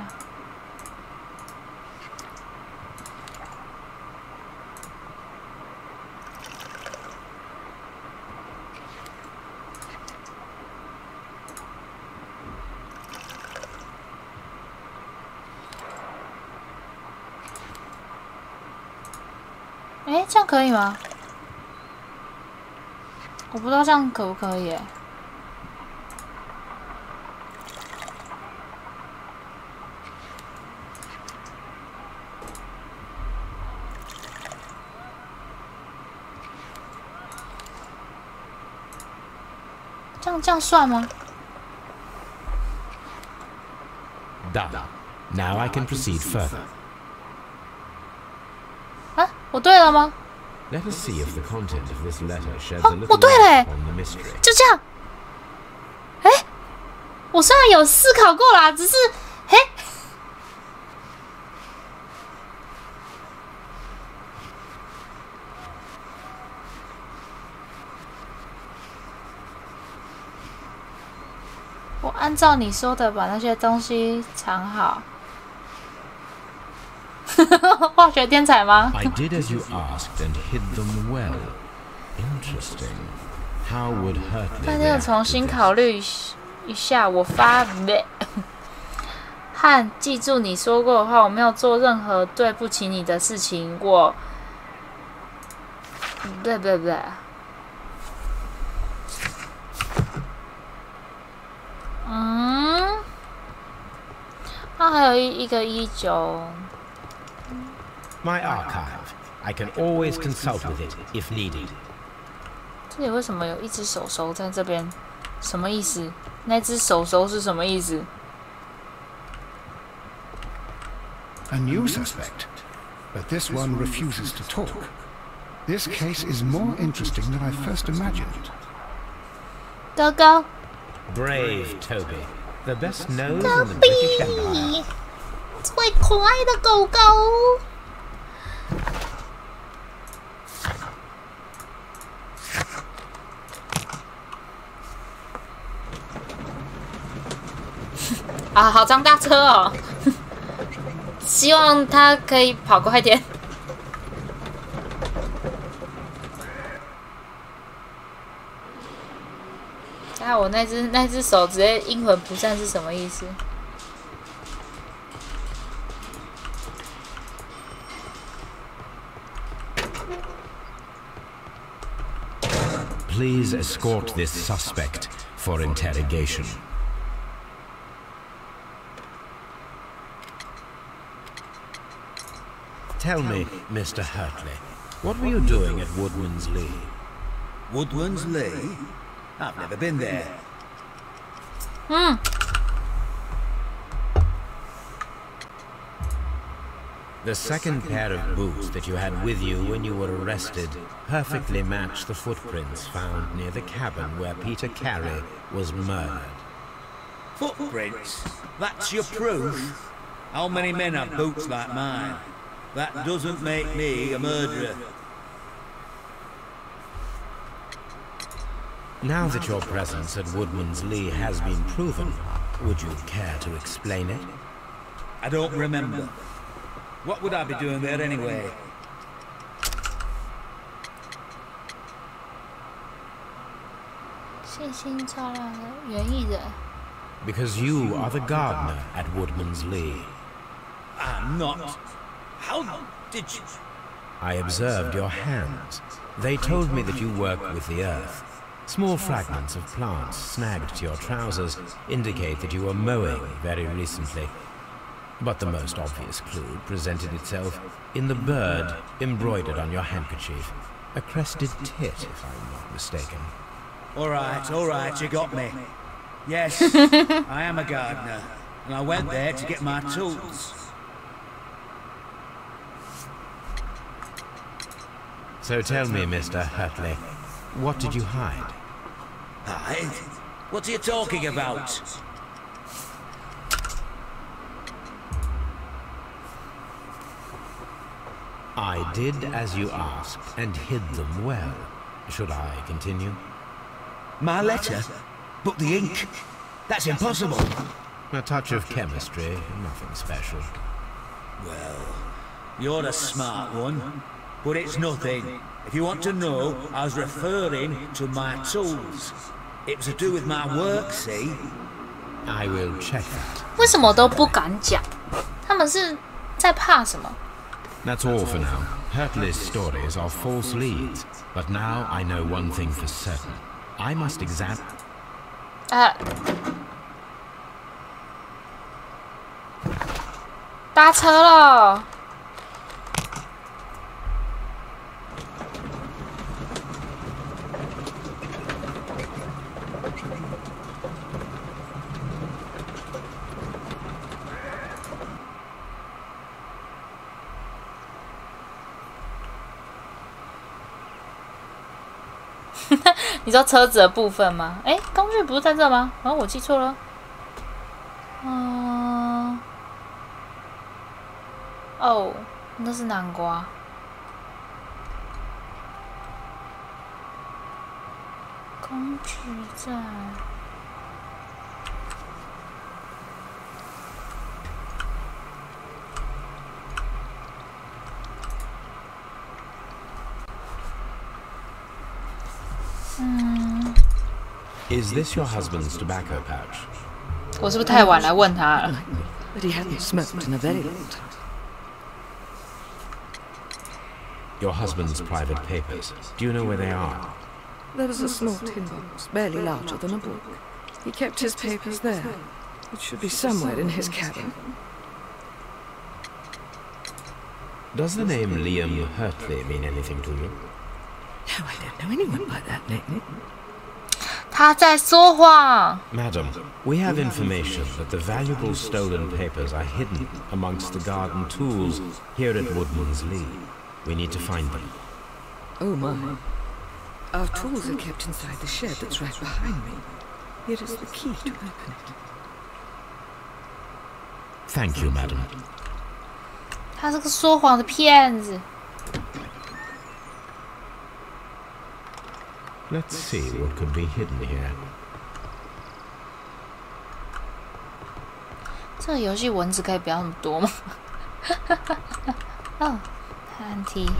哎，这样可以吗？我不知道这样可不可以。这样算吗？ Done. Now I can proceed further. 啊，我对了吗？ Let us see if the content of this letter sheds a 哦， little 我对了 light 欸， on the mystery. 就这样。哎，我虽然有思考过啦，只是，嘿，我按照你说的把那些东西藏好。化学天才吗？ I did as you asked and hid them well. Interesting. How would Hurtley 但是要 react 重 to 新 this? 考虑一下，我发和记住你说过的话，我没有做任何对不起你的事情。我，对，还有一个19。 My archive. I can always consult with it if needed. 这里为什么有一只手手在这边？什么意思？那只手手是什么意思？ A new suspect, but this one refuses to talk. This case is more interesting than I first imagined. 哥哥， Brave Toby. The best nose in the British Empire. 最可爱的狗狗。啊，好张大车哦！希望它可以跑快点。啊，我那只手直接阴魂不散是什么意思？ Please escort this suspect for interrogation. Tell me, Mr. Hurtley, what were you doing at Woodman's Lee? Woodman's Lee? I've never been there. The second pair of boots that you had with you when you were arrested perfectly match the footprints found near the cabin where Peter Carey was murdered. Footprints? That's your proof? How many men have boots like mine? That doesn't make me a murderer. Now that your presence at Woodman's Lee has been proven, would you care to explain it? I don't remember. What would I be doing there anyway? Because you are the gardener at Woodman's Lee. I'm not. How did you... I observed your hands. They told me that you work with the earth. Small fragments of plants snagged to your trousers indicate that you were mowing very recently. But the most obvious clue presented itself in the bird embroidered on your handkerchief. A crested tit, if I'm not mistaken. All right, you got me. Yes, I am a gardener, and I went there to get my tools. So tell me, Mr. Hurtley, what did you hide? Hide? What are you talking about? I did as you asked and hid them well. Should I continue? My letter? But the ink? That's impossible. A touch of chemistry, nothing special. Well, you're a smart one, but it's nothing. If you want to know, I was referring to my tools. It was to do with my work, see? I will check that. 为什么都不敢讲？他们是在怕什么？ That's all for now. Hurtley's stories are false leads. But now I know one thing for certain. I must examine... 搭车了。你知道车子的部分吗？哎，工具不是在这吗？然后我记错了。哦，那是南瓜。工具在。Is this your husband's tobacco pouch? 我是不是太晚来问他了？ But he hadn't smoked in a very long time. Your husband's private papers. Do you know where they are? There was a small tin box, barely larger than a book. He kept his papers there. It should be somewhere in his cabin. Does the name Liam Hurtley mean anything to you? No, I don't know anyone by that name. 他在说谎。 Madam, we have information that the valuable stolen papers are hidden amongst the garden tools here at Woodman's Lee. We need to find them. Oh my. Our tools are kept inside the shed that's right behind me. Here is the key to open it. Thank you, madam. 他是个说谎的骗子。 Let's see what could be hidden here. 这个游戏蚊子可以不要那么多吗？哦，探梯。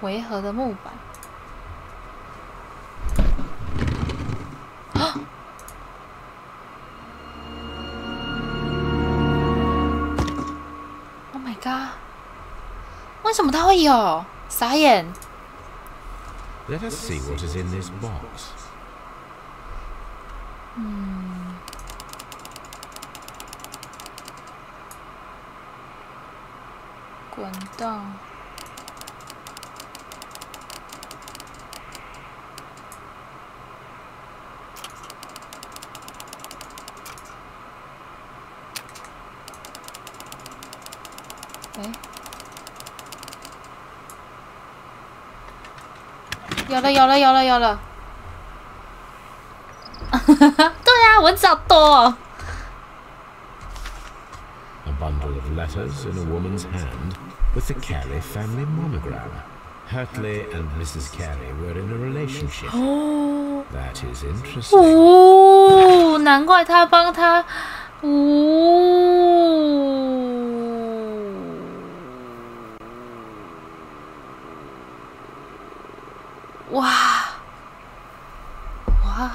维和的木板。 Oh my god！ 为什么它会有？傻眼。 Let us see what is in this box. 滚道。 有了，有了，有了，有了！对啊，蚊子好多哦。 A bundle of letters in a woman's hand with the Carey family monogram. Hurtley and Mrs. Carey were in a relationship. That is interesting. 哦，难怪他帮他。哇！哇！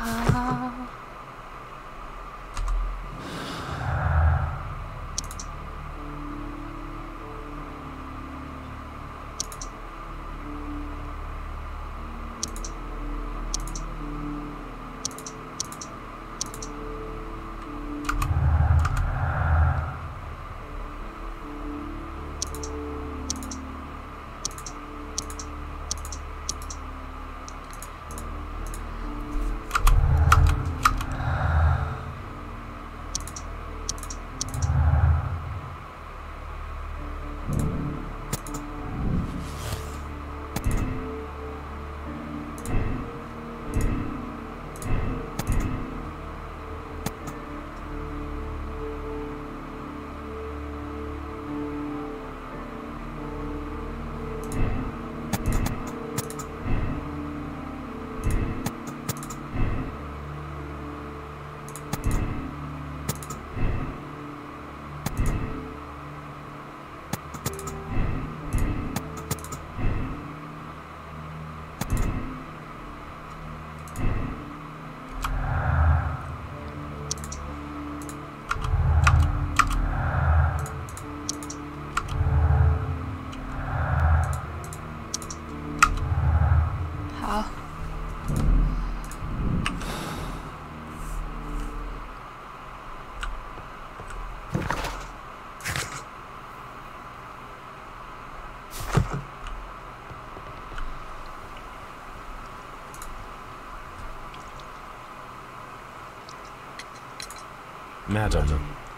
Madam,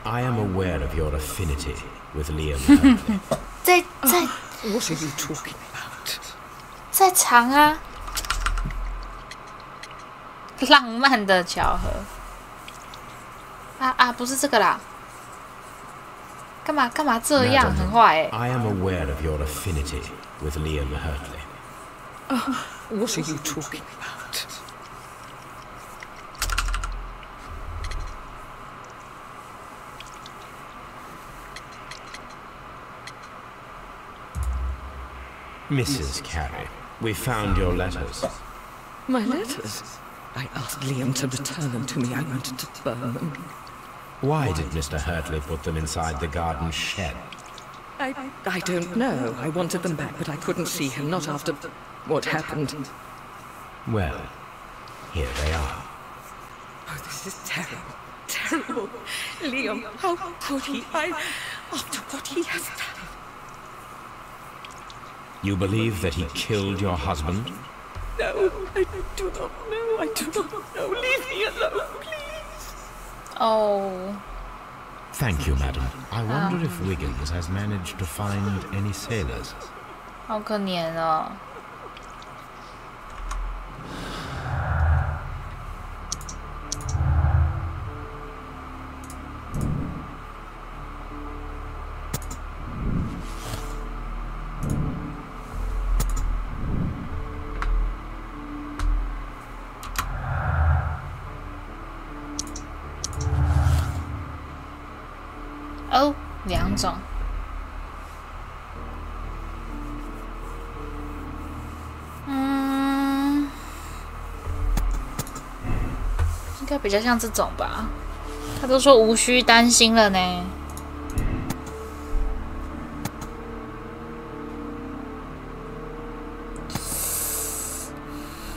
I am aware of your affinity with Liam Hurley. 在 What are you talking about? 在藏啊，浪漫的巧合。不是这个啦。干嘛这样？ Madam, 很坏欸。 I am aware of your affinity with Liam Hurley. What are you talking about? Mrs. Carey, we found your letters. My letters? I asked Liam to return them to me. I wanted to burn them. Why did Mr. Hurtley put them inside the garden shed? I don't know. I wanted them back, but I couldn't see him, not after what happened. Well, here they are. Oh, this is terrible. Terrible. Liam, how could he? After what he has done. You believe that he killed your husband? No, I do not know. I do not know. Leave me alone, please. Oh. Thank you, madam. I wonder if Wiggins has managed to find any sailors. 好可怜哦。哦，两种。应该比较像这种吧。他都说无需担心了呢。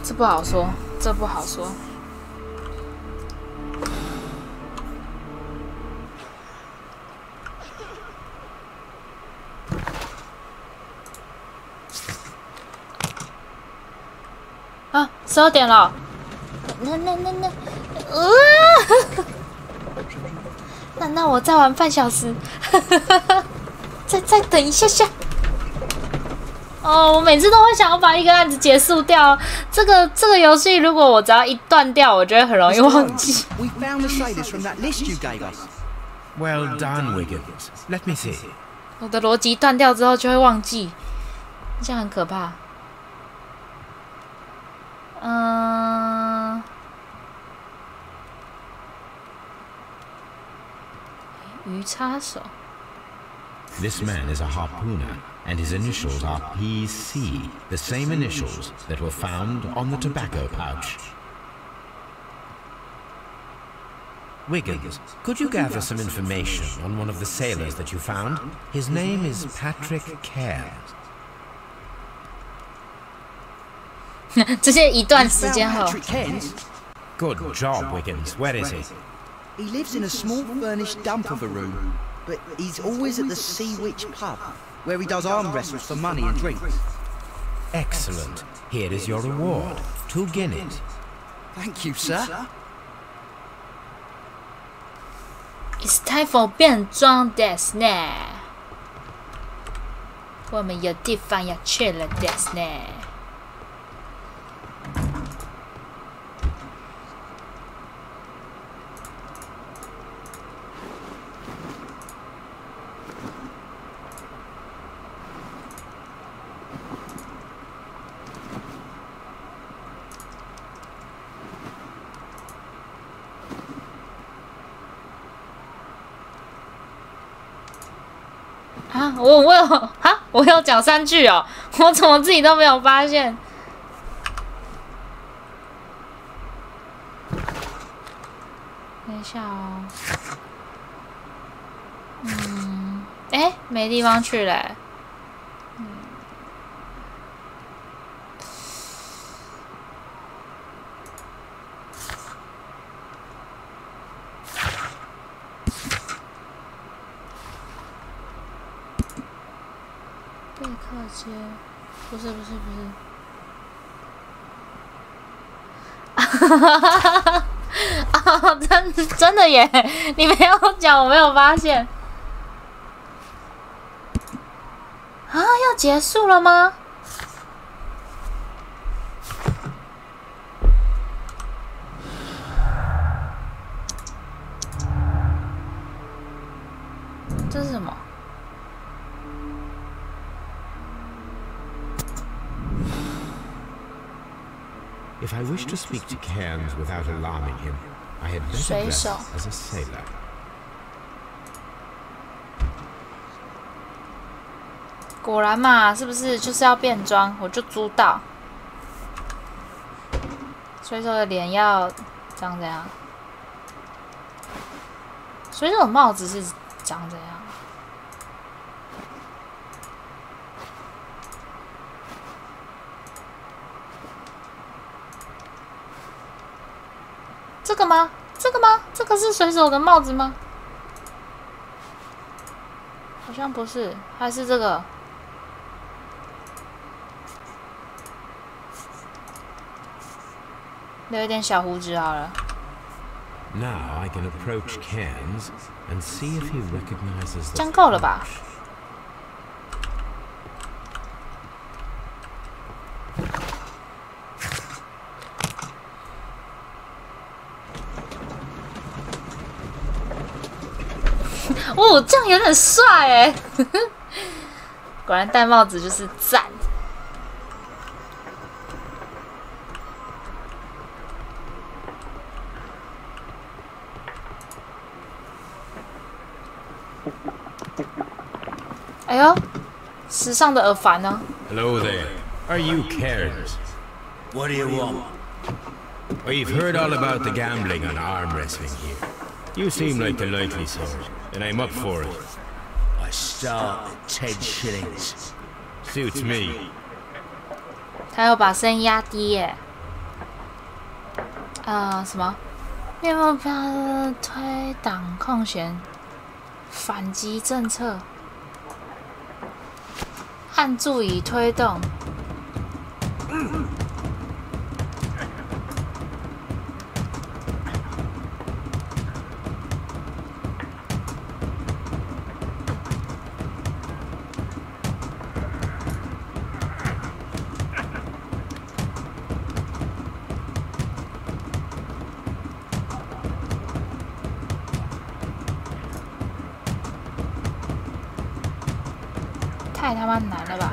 这不好说，这不好说。啊，12点了。那我再玩半小时，再等一下下。哦，我每次都会想要把一个案子结束掉。这个游戏，如果我只要一断掉，我觉得很容易忘记。 We found the sailors from that list you gave us. Well done, Wiggins. Let me see. 我的逻辑断掉之后就会忘记，这样很可怕。鱼叉手。 This man is a harpooner, and his initials are PC, the same initials that were found on the tobacco pouch. Wiggins, could you gather some information on one of the sailors that you found? His name is Patrick Care. 这些一段时间后。 Good job, Wiggins. Where is he? He lives in a small furnished dump of a room, but he's always at the Sea Witch pub, where he does arm wrestles for money and drinks. Excellent. Here is your reward. 2 guineas. Thank you, sir. It's time for 变装ですね。我们有地方要去了ですね。啊，我有讲3句哦，我怎么自己都没有发现？等一下哦，没地方去嘞。贝克街，不是。真的耶！你没有讲，我没有发现。啊，要结束了吗？这是什么？ If I wish to speak to Cairns without alarming him, I had better dress as a sailor. 果然嘛，是不是就是要变装？我就知道。水手的脸要长怎样？水手的帽子是长怎样？ 这个吗？这个吗？这个是水手的帽子吗？好像不是，还是这个。留一点小胡子好了。Now I can approach Cairns and see if he recognizes the 这样够了吧？ 哦，这样有点帅哎！果然戴帽子就是赞。哎呦，时尚的耳环呢 Hello there. Are you Cairns? What do you want? We've heard all about the gambling and arm wrestling here. You seem like the likely sort, and I'm up for it. I start at 10 shillings. Suits me. 他要把声音压低耶。什么？面目标的推挡控弦，反击政策，按住以推动。太他妈难了吧！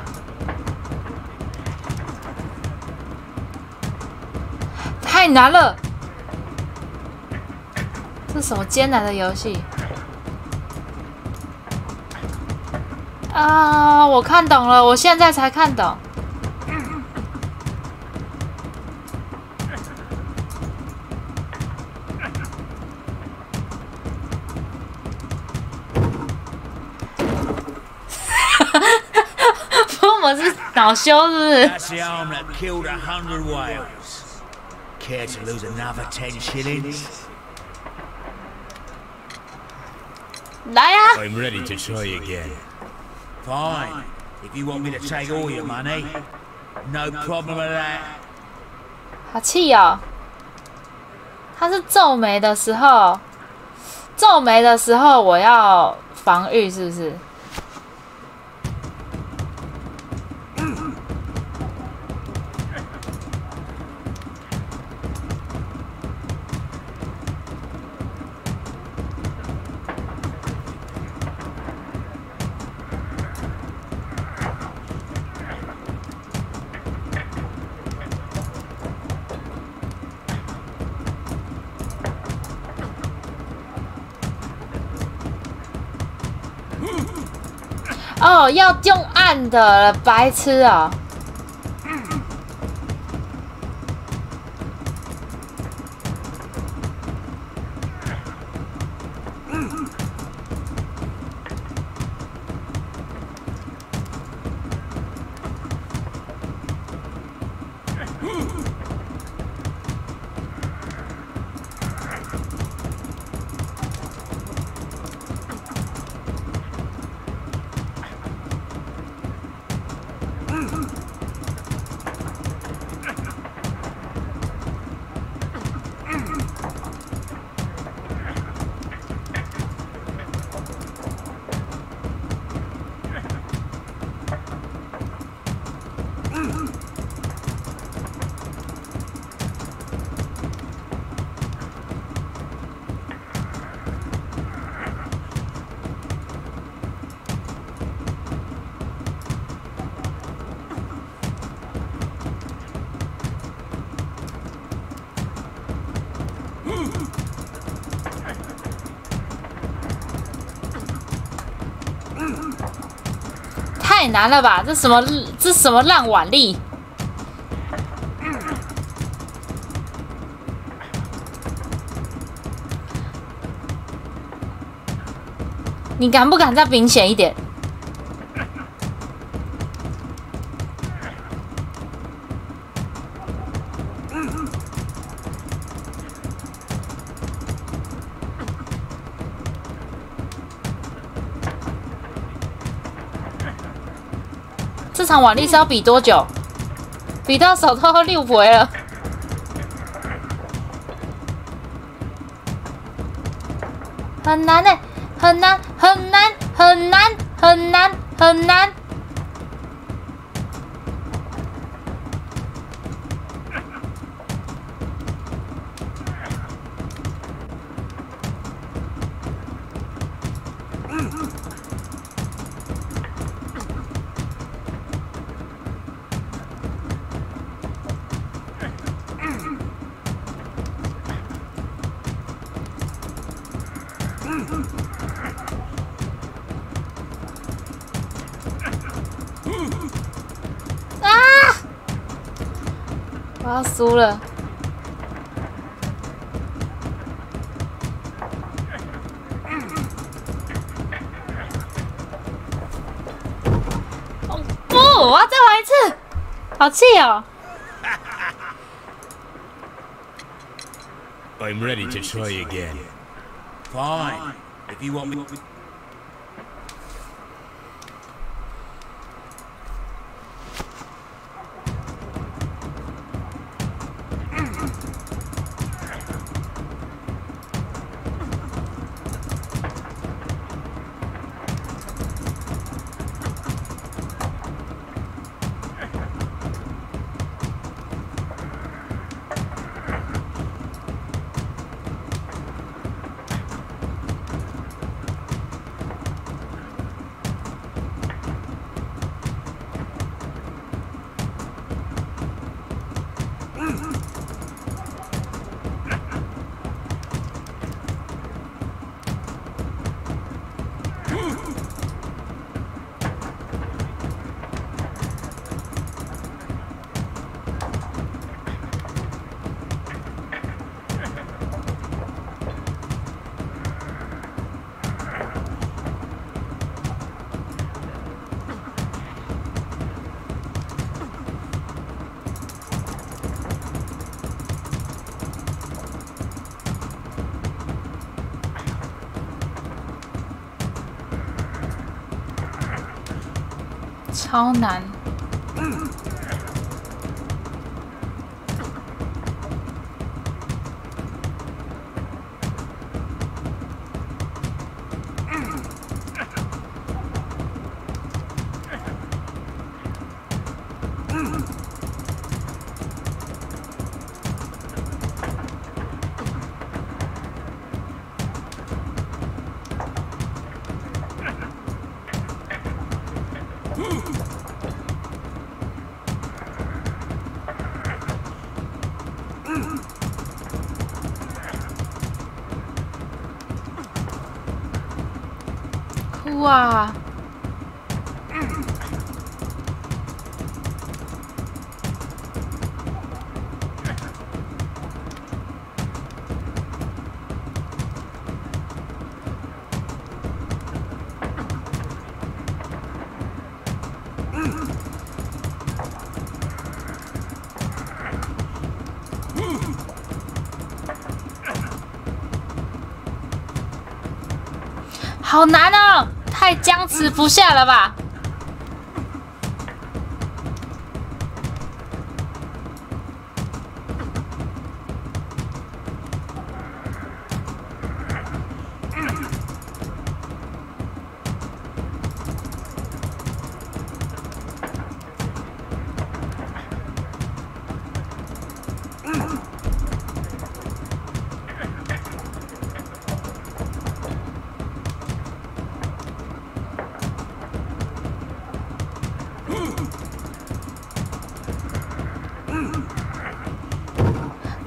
太难了！这是什么艰难的游戏？啊！我看懂了，我现在才看懂。我是恼羞是不是 That's the arm that killed 100 whales. Care to lose another 10 shillings? 来呀、啊！ I'm ready to try again. Fine. If you want me to take all your money, no problem with that. 好气哦！他是皱眉的时候，皱眉的时候我要防御，是不是？哦，要用按的，白痴啊、哦！太难了吧？这什么烂腕力？你敢不敢再明显一点？这场腕力是要比多久？比到手都6回了。很难欸，很难，很难，很难，很难，很难。我要输了！哦不，我要再玩一次，好气哦！ I'm ready to try again. Fine. If you want me.超难。哭啊！好难哦，太僵持不下了吧！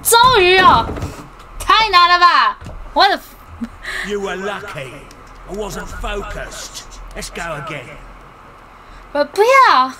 终于哦，太难了吧！我的 You were lucky. I wasn't focused. Let's go again. 不要。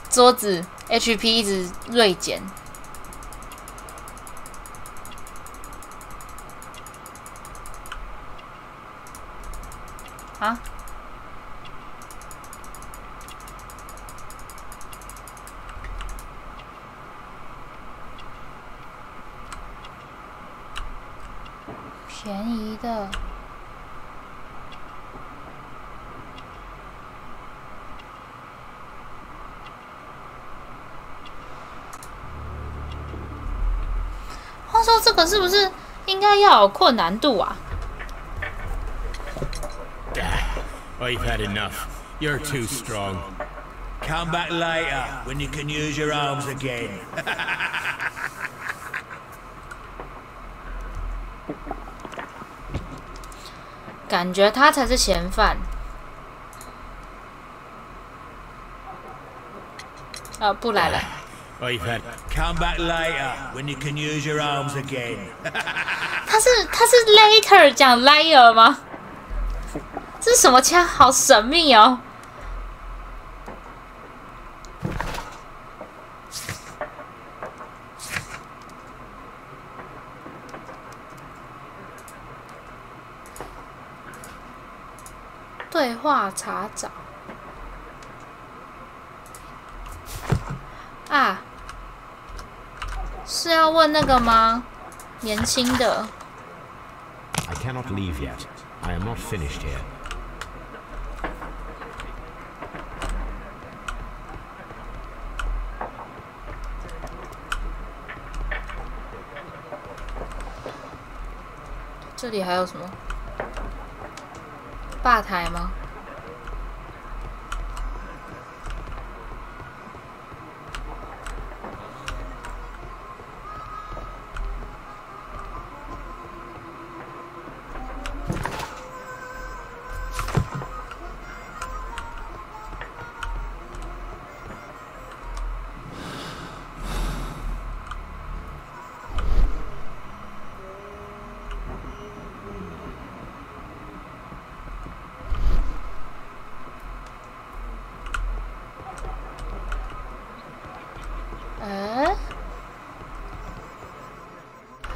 桌子 HP 一直锐减。啊？便宜的。话说这个是不是应该要有困难度啊？ I've had enough. You're too strong. Come back later when you can use your arms again. 感觉他才是嫌犯。不来了。I've had. Come back later when you can use your arms again. 他是 later 讲 liar 吗？这是什么枪？好神秘哦！对话查找啊，是要问那个吗？年轻的。I cannot leave yet. I am not finished here. 这里还有什么？吧台吗？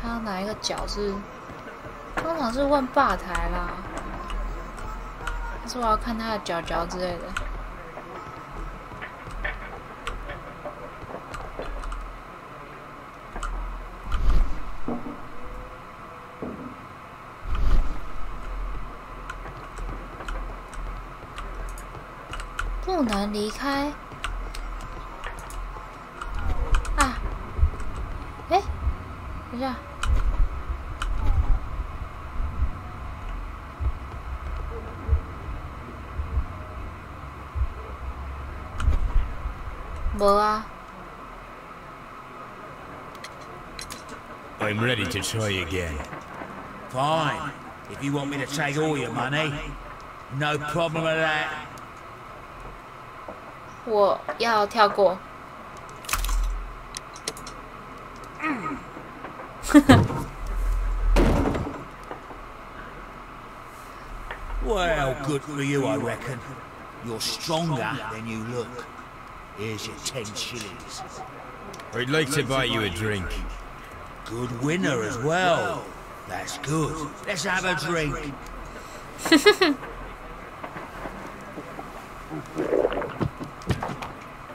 还有哪一个角是？通常是问吧台啦，还是我要看他的脚脚之类的？不能离开。 等一下，没啊。I'm ready to try again. Fine. If you want me to take all your money, no problem with that. 我要跳过。Well, good for you, I reckon. You're stronger than you look. Here's your 10 shillings. I'd like to buy you a drink. Good winner as well. That's good. Let's have a drink.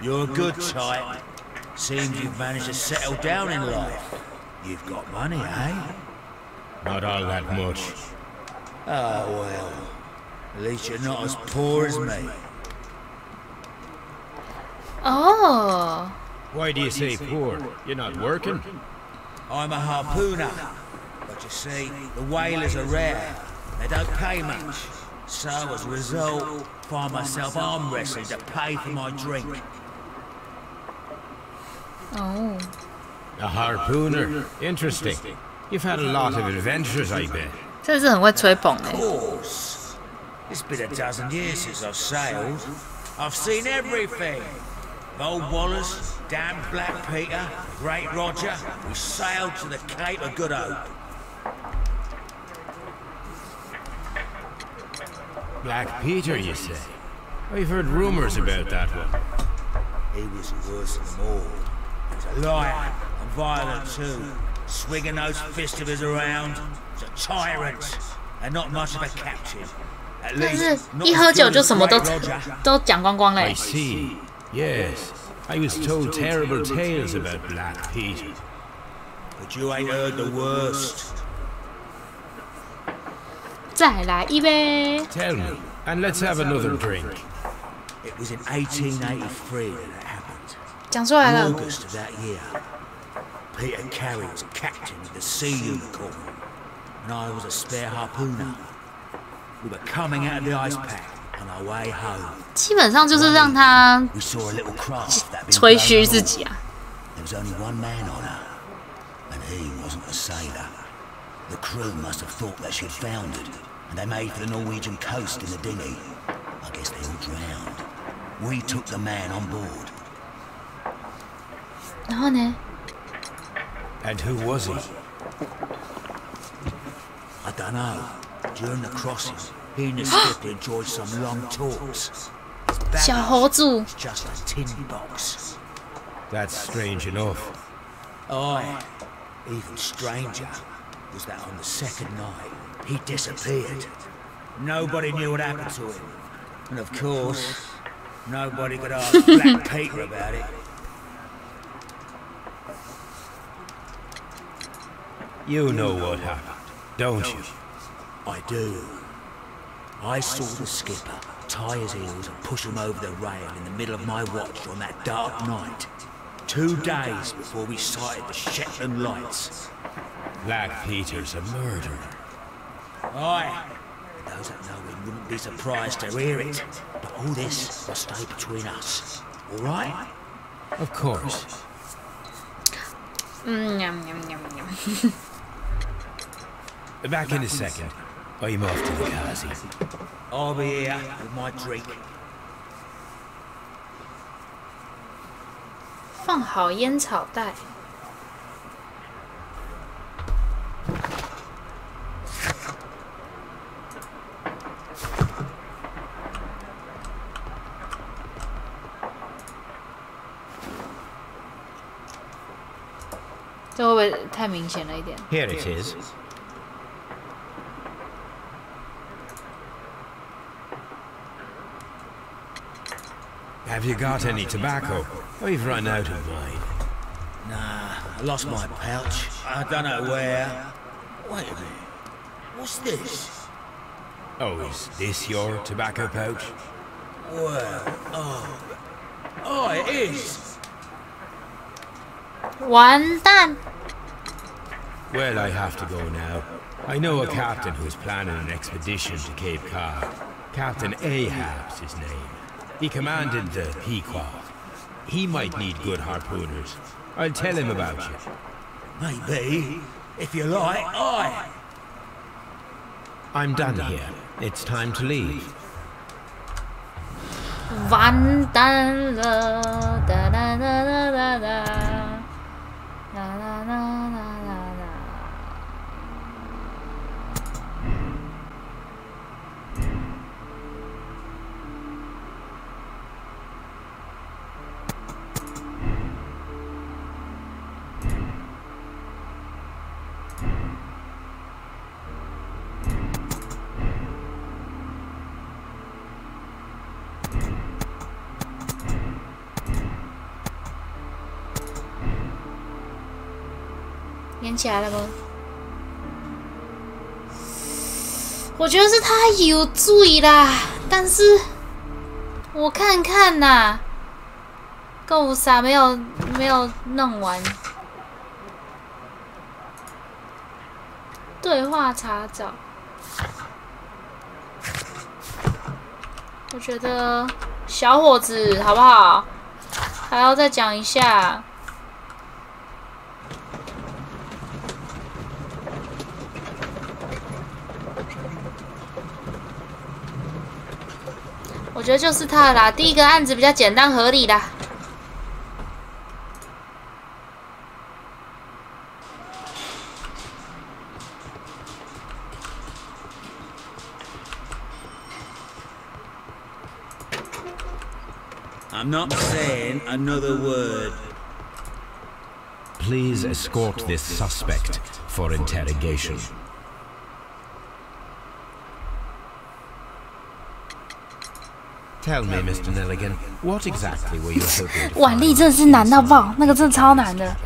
You're a good type. Seems you've managed to settle down in life. You've got money, eh? Not all that much. Oh, well. At least you're not as poor as me. Oh. Why do you say poor? You're not working? I'm a harpooner. But you see, the whalers are rare. They don't pay much. So as a result, find myself arm wrestling to pay for my drink. Oh. A harpooner. Interesting. You've had a lot of adventures, I bet. 真的是很会吹捧 Of course. It's been a dozen years since I've sailed. I've seen everything. Old Wallace, damn Black Peter, Great Roger. We sailed to the Cape of Good Hope. Black Peter, you say? I've heard rumors about that one. He was worse than them all. He was a liar and violent too. Swinging those fists of his around. He was a tyrant and not much of a captain. At 但是 least, not 一喝 as 酒 good 就 as 什么 Great Roger. 都讲光光 I 嘞。 see. Yes. I was told terrible tales about Black Peter. But you ain't heard the worst. 再来一杯。 Tell me, and let's have another drink. It was in 1883 that it happened. 讲出来 In 了。 August of that year, Peter Carey was captain of the Sea Unicorn, and I was a spare harpooner. We were coming out of the ice pack on our way home. 基本上就是让他 We saw a little craft that had been 吹嘘 blown 自 over. 己啊。 There was only one man on her, and he wasn't a sailor. The crew must have thought that she'd foundered, and they made for the Norwegian coast in the dinghy. I guess they all drowned. We took the man on board. 然后呢？ And who was he? I don't know. During the crossing, he and the skipper enjoyed some long talks. His 小猴 baggage 子 was just a tin box. That's strange enough. Even stranger, was that on the second night, he disappeared. Nobody knew what happened to him. And of course, nobody could ask Black Peter about it. You know what happened, don't you? I do. I saw the skipper tie his heels and push him over the rail in the middle of my watch on that dark night. 2 days before we sighted the Shetland lights. Black Peter's a murderer. Aye. Those that know him wouldn't be surprised to hear it. But all this will stay between us. All right? Of course. Yum, yum, yum, yum. Back in a second. I'm off to the Kazi. I'll be here with my drink. 放好烟草袋。这会不会太明显了一点？ Here it is. Have you got any tobacco? I've run out of mine. Nah, I lost my pouch. I don't know where. Wait a minute. What's this? Oh, is this your tobacco pouch? Well, oh, it is. 完蛋！ Well, I have to go now. I know a captain who's planning an expedition to Cape Cod. Captain Ahab's his name. He commanded the Pequod. He might need good harpooners. I'll tell him about you. Maybe. If you like, aye. I'm done here. It's time to leave. 完蛋了！哒哒哒哒哒哒，啦啦啦啦啦啦。连起来了吗？我觉得是他有注意啦，但是我看看呐，够傻，没有弄完。对话查找。我觉得小伙子好不好？还要再讲一下。我觉得就是他啦，第一个案子比较简单合理啦。I'm not saying another word. Please escort this suspect for interrogation. Tell me, Mr. Nelligan, what exactly were you hoping to find? 腕力真的是难到爆，那个真的超难的。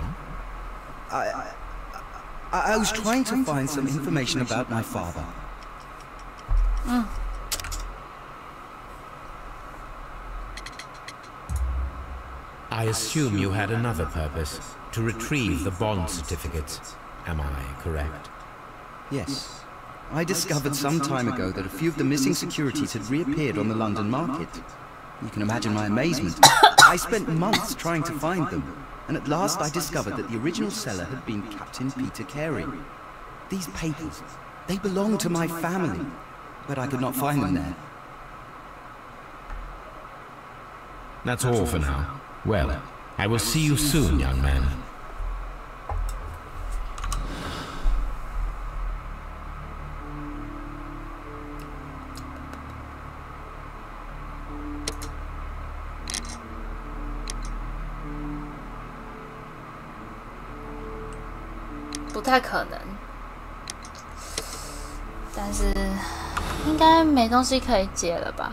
I was trying to find some information about my father. I assume you had another purpose, to retrieve the bond certificates. Am I correct? Yes. I discovered some time ago that a few of the missing securities had reappeared on the London market. You can imagine my amazement. I spent months trying to find them, and at last I discovered that the original seller had been Captain Peter Carey. These papers, they belonged to my family, but I could not find them there. That's all for now. Well, I will see you soon, young man. 不太可能，但是应该没东西可以解了吧？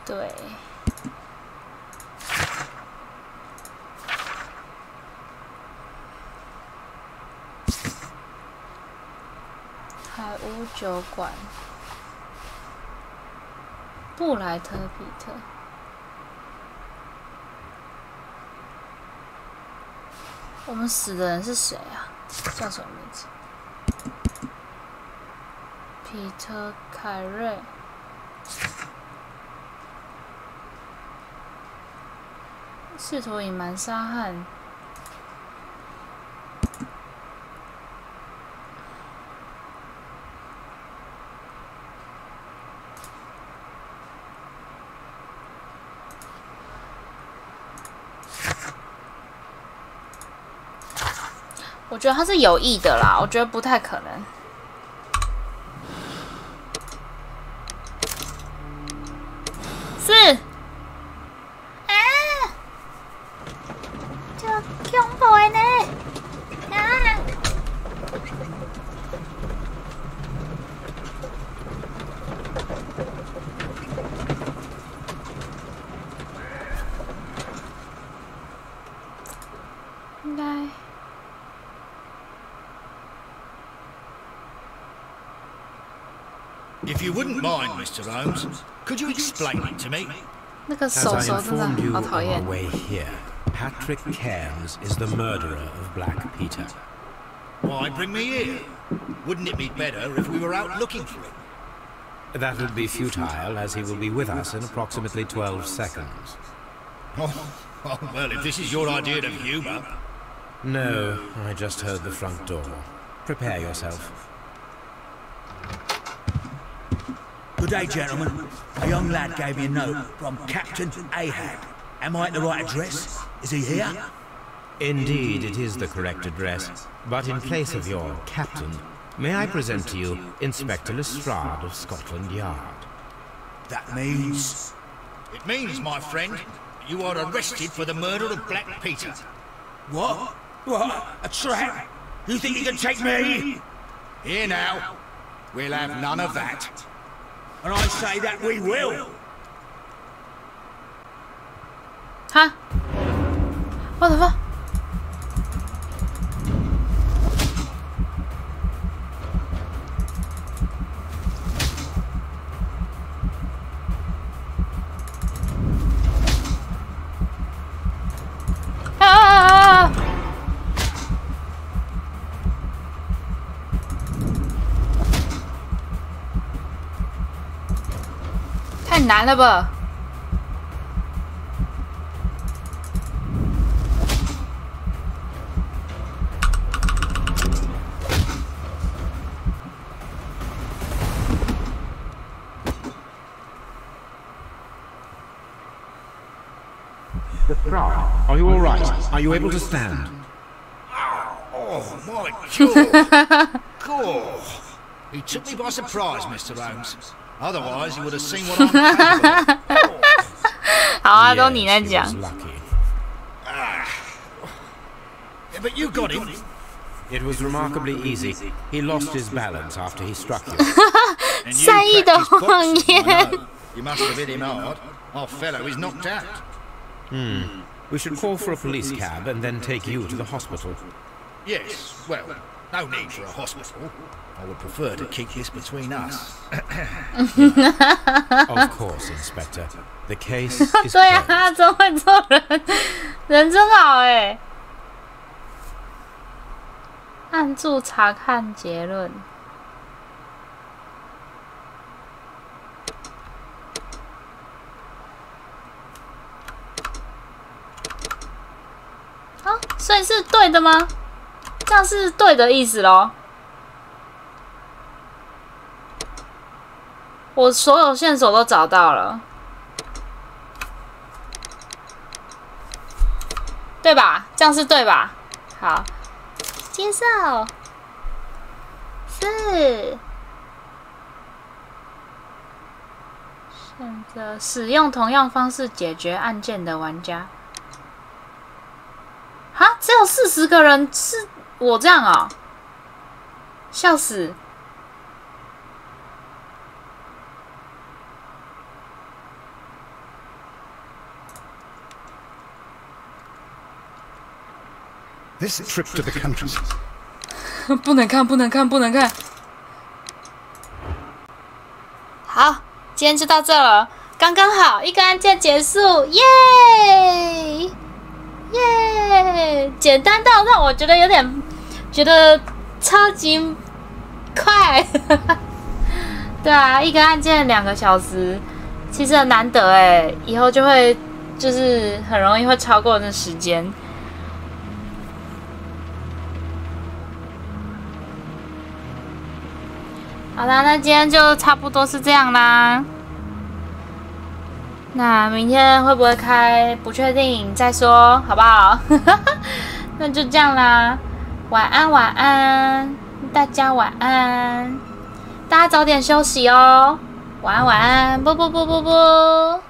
对。海屋酒馆，布莱特皮特。我们死的人是谁啊？叫什么名字？皮特·凯瑞。试图隐瞒杀害。我觉得他是有意的啦，我觉得不太可能。是。恐怖的呢！啊！应该。If you wouldn't mind, Mr. Holmes, could you explain it to me? 那个手手真的好讨厌。 Patrick Cairns is the murderer of Black Peter. Why bring me here? Wouldn't it be better if we were out looking for him? That would be futile, as he will be with us in approximately 12 seconds. Oh, well, if this is your idea of humour... No, I just heard the front door. Prepare yourself. Good day, gentlemen. A young lad gave me a note from Captain Ahab. Am I at the right address? Is he here? Indeed, it is the correct address. But in place of your captain, may I present to you Inspector Lestrade of Scotland Yard? That means... It means, my friend, you are arrested for the murder of Black Peter. What? What? A trap? You think you can take me? Here now. We'll have none of that. And I say that we will. Huh? What the fuck? 难了吧？Are you all right? Are you able to stand? Oh, my God! God! He took me by surprise, Mr. Holmes. Otherwise, he would have seen what I'm capable of. 好啊，都你在讲。 But you got him. It was remarkably easy. He lost his balance after he struck you. 善意的谎言。 You must have hit him hard. Our fellow is knocked out. We should call for a police cab and then take you to the hospital. Yes, well, no need for a hospital. I would prefer to keep this between us. Of course, Inspector. The case is 对啊， closed. 他真会做人，人真好哎。按住查看结论。啊，所以是对的吗？这样是对的意思咯。我所有线索都找到了，对吧？这样是对吧？好，接受。是。选择使用同样方式解决案件的玩家。哈，只有40个人是我这样啊、哦，笑死！ This trip to the countryside. 不能看，不能看，不能看。好，今天就到这了，刚刚好，一个案件结束，耶！耶！简单到让我觉得有点，觉得超级快。对啊，一个案件2个小时，其实很难得哎，以后就会就是很容易会超过那时间。 好啦，那今天就差不多是这样啦。那明天会不会开不确定，再说好不好？那就这样啦，晚安晚安，大家晚安，大家早点休息哦，晚安晚安，啵啵啵啵啵。